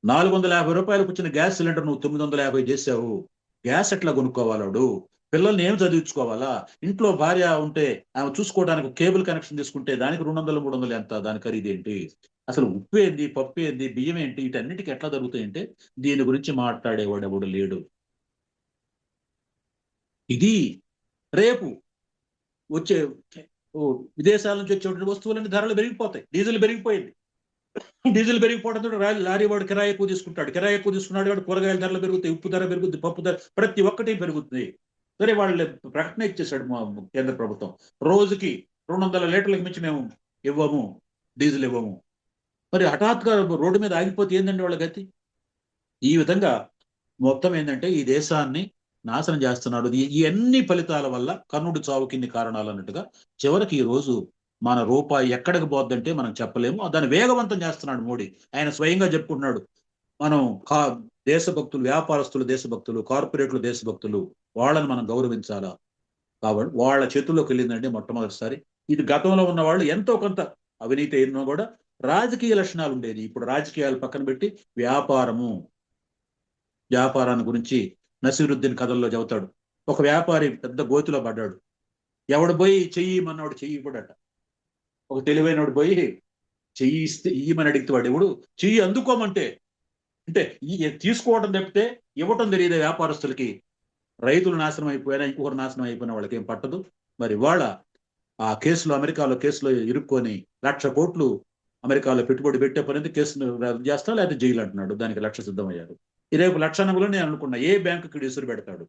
Speaker 1: 450 రూపాయలకు వచ్చిన గ్యాస్ సిలిండర్ నువ్వు 950 చేసావు. గ్యాస్ ఎట్లా కొనుక్కోవాలాడు? పిల్లల్ని ఏం చదివించుకోవాలా? ఇంట్లో భార్య ఉంటే ఆమె చూసుకోవడానికి కేబుల్ కనెక్షన్ తీసుకుంటే దానికి 200-300 ఎంత? దాని ఖరీదేంటి? అసలు ఉప్పు ఏంది, పప్పు ఏంది, బియ్యం ఏంటి? వీటన్నిటికీ ఎట్లా జరుగుతాయంటే దీని గురించి మాట్లాడేవాడు ఎవడు లేడు. ఇది రేపు వచ్చే విదేశాల నుంచి వచ్చే వస్తువులన్నీ ధరలు పెరిగిపోతాయి. డీజిల్ పెరిగిపోయింది. డీజిల్ పెరిగిపోవడంతో లారీ వాడు కిరాయి ఎక్కువ తీసుకున్నాడు వాడు కూరగాయల ధరలు పెరుగుతాయి, ఉప్పు ధర పెరుగుతుంది, పప్పు ధర, ప్రతి ఒక్కటి పెరుగుతుంది. సరే, వాళ్ళు ప్రకటన ఇచ్చేసాడు కేంద్ర ప్రభుత్వం, రోజుకి 200 లీటర్లకు మించి మేము ఇవ్వము, డీజిల్ ఇవ్వము. మరి హఠాత్తుగా రోడ్డు మీద ఆగిపోతే ఏంటంటే వాళ్ళ గతి? ఈ విధంగా మొత్తం ఏంటంటే ఈ దేశాన్ని నాశనం చేస్తున్నాడు. ఈ అన్ని ఫలితాల వల్ల కర్ణుడి చావుకి ఇన్ని కారణాలు అన్నట్టుగా చివరికి ఈ రోజు మన రూపాయి ఎక్కడికి పోద్దంటే మనం చెప్పలేము. దాన్ని వేగవంతం చేస్తున్నాడు మోడీ. ఆయన స్వయంగా చెప్పుకుంటున్నాడు, మనం దేశభక్తులు, వ్యాపారస్తులు దేశభక్తులు, కార్పొరేట్లు దేశభక్తులు, వాళ్ళని మనం గౌరవించాలా. కాబట్టి వాళ్ళ చేతుల్లోకి వెళ్ళిందంటే మొట్టమొదటిసారి. ఇది గతంలో ఉన్న వాళ్ళు ఎంతో కొంత అవినీతి అయినా కూడా రాజకీయ లక్షణాలు ఉండేది. ఇప్పుడు రాజకీయాలు పక్కన పెట్టి వ్యాపారాన్ని గురించి నసీరుద్దీన్ కథల్లో చెబుతాడు. ఒక వ్యాపారి పెద్ద గోతిలో పడ్డాడు. ఎవడు పోయి చెయ్యమన్నాడు, చెయ్యి ఇవ్వడట. ఒక తెలివైనడు పోయి చెయ్యి ఇస్తే ఇయ్యమని అడిగితే వాడు ఎవడు చెయ్యి అందుకోమంటే, అంటే తీసుకోవడం తప్పితే ఇవ్వటం తెలియదు వ్యాపారస్తులకి. రైతులు నాశనం అయిపోయినా ఇంకొకరు నాశనం అయిపోయినా వాళ్ళకి ఏం పట్టదు. మరి వాళ్ళ ఆ కేసులో, అమెరికాలో కేసులో ఇరుక్కొని 1,00,000 కోట్లు అమెరికాలో పెట్టుబడి పెట్టే పని కేసును రద్దు చేస్తా, లేకపోతే జైలు అంటున్నాడు. దానికి 1,00,000 సిద్ధమయ్యాడు. ఈ రేపు 1,00,000 నేను అనుకున్నా ఏ బ్యాంకుకి ఇసురు పెడతాడు,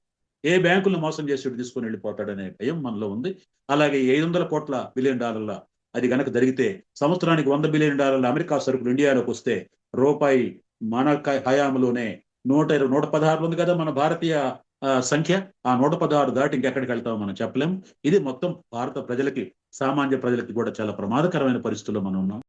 Speaker 1: ఏ బ్యాంకులను మోసం చేసి తీసుకొని వెళ్ళిపోతాడనే భయం మనలో ఉంది. అలాగే 500 బిలియన్ డాలర్ల అది కనుక జరిగితే సంవత్సరానికి 100 బిలియన్ డాలర్ల అమెరికా సరుకులు ఇండియాలోకి వస్తే రూపాయి మన హయాంలోనే 116 ఉంది కదా మన భారతీయ సంఖ్య. ఆ 116 దాటి ఇంకెక్కడికి వెళ్తామో మనం చెప్పలేము. ఇది మొత్తం భారత ప్రజలకి, సామాన్య ప్రజలకి కూడా చాలా ప్రమాదకరమైన పరిస్థితుల్లో మనం ఉన్నాం.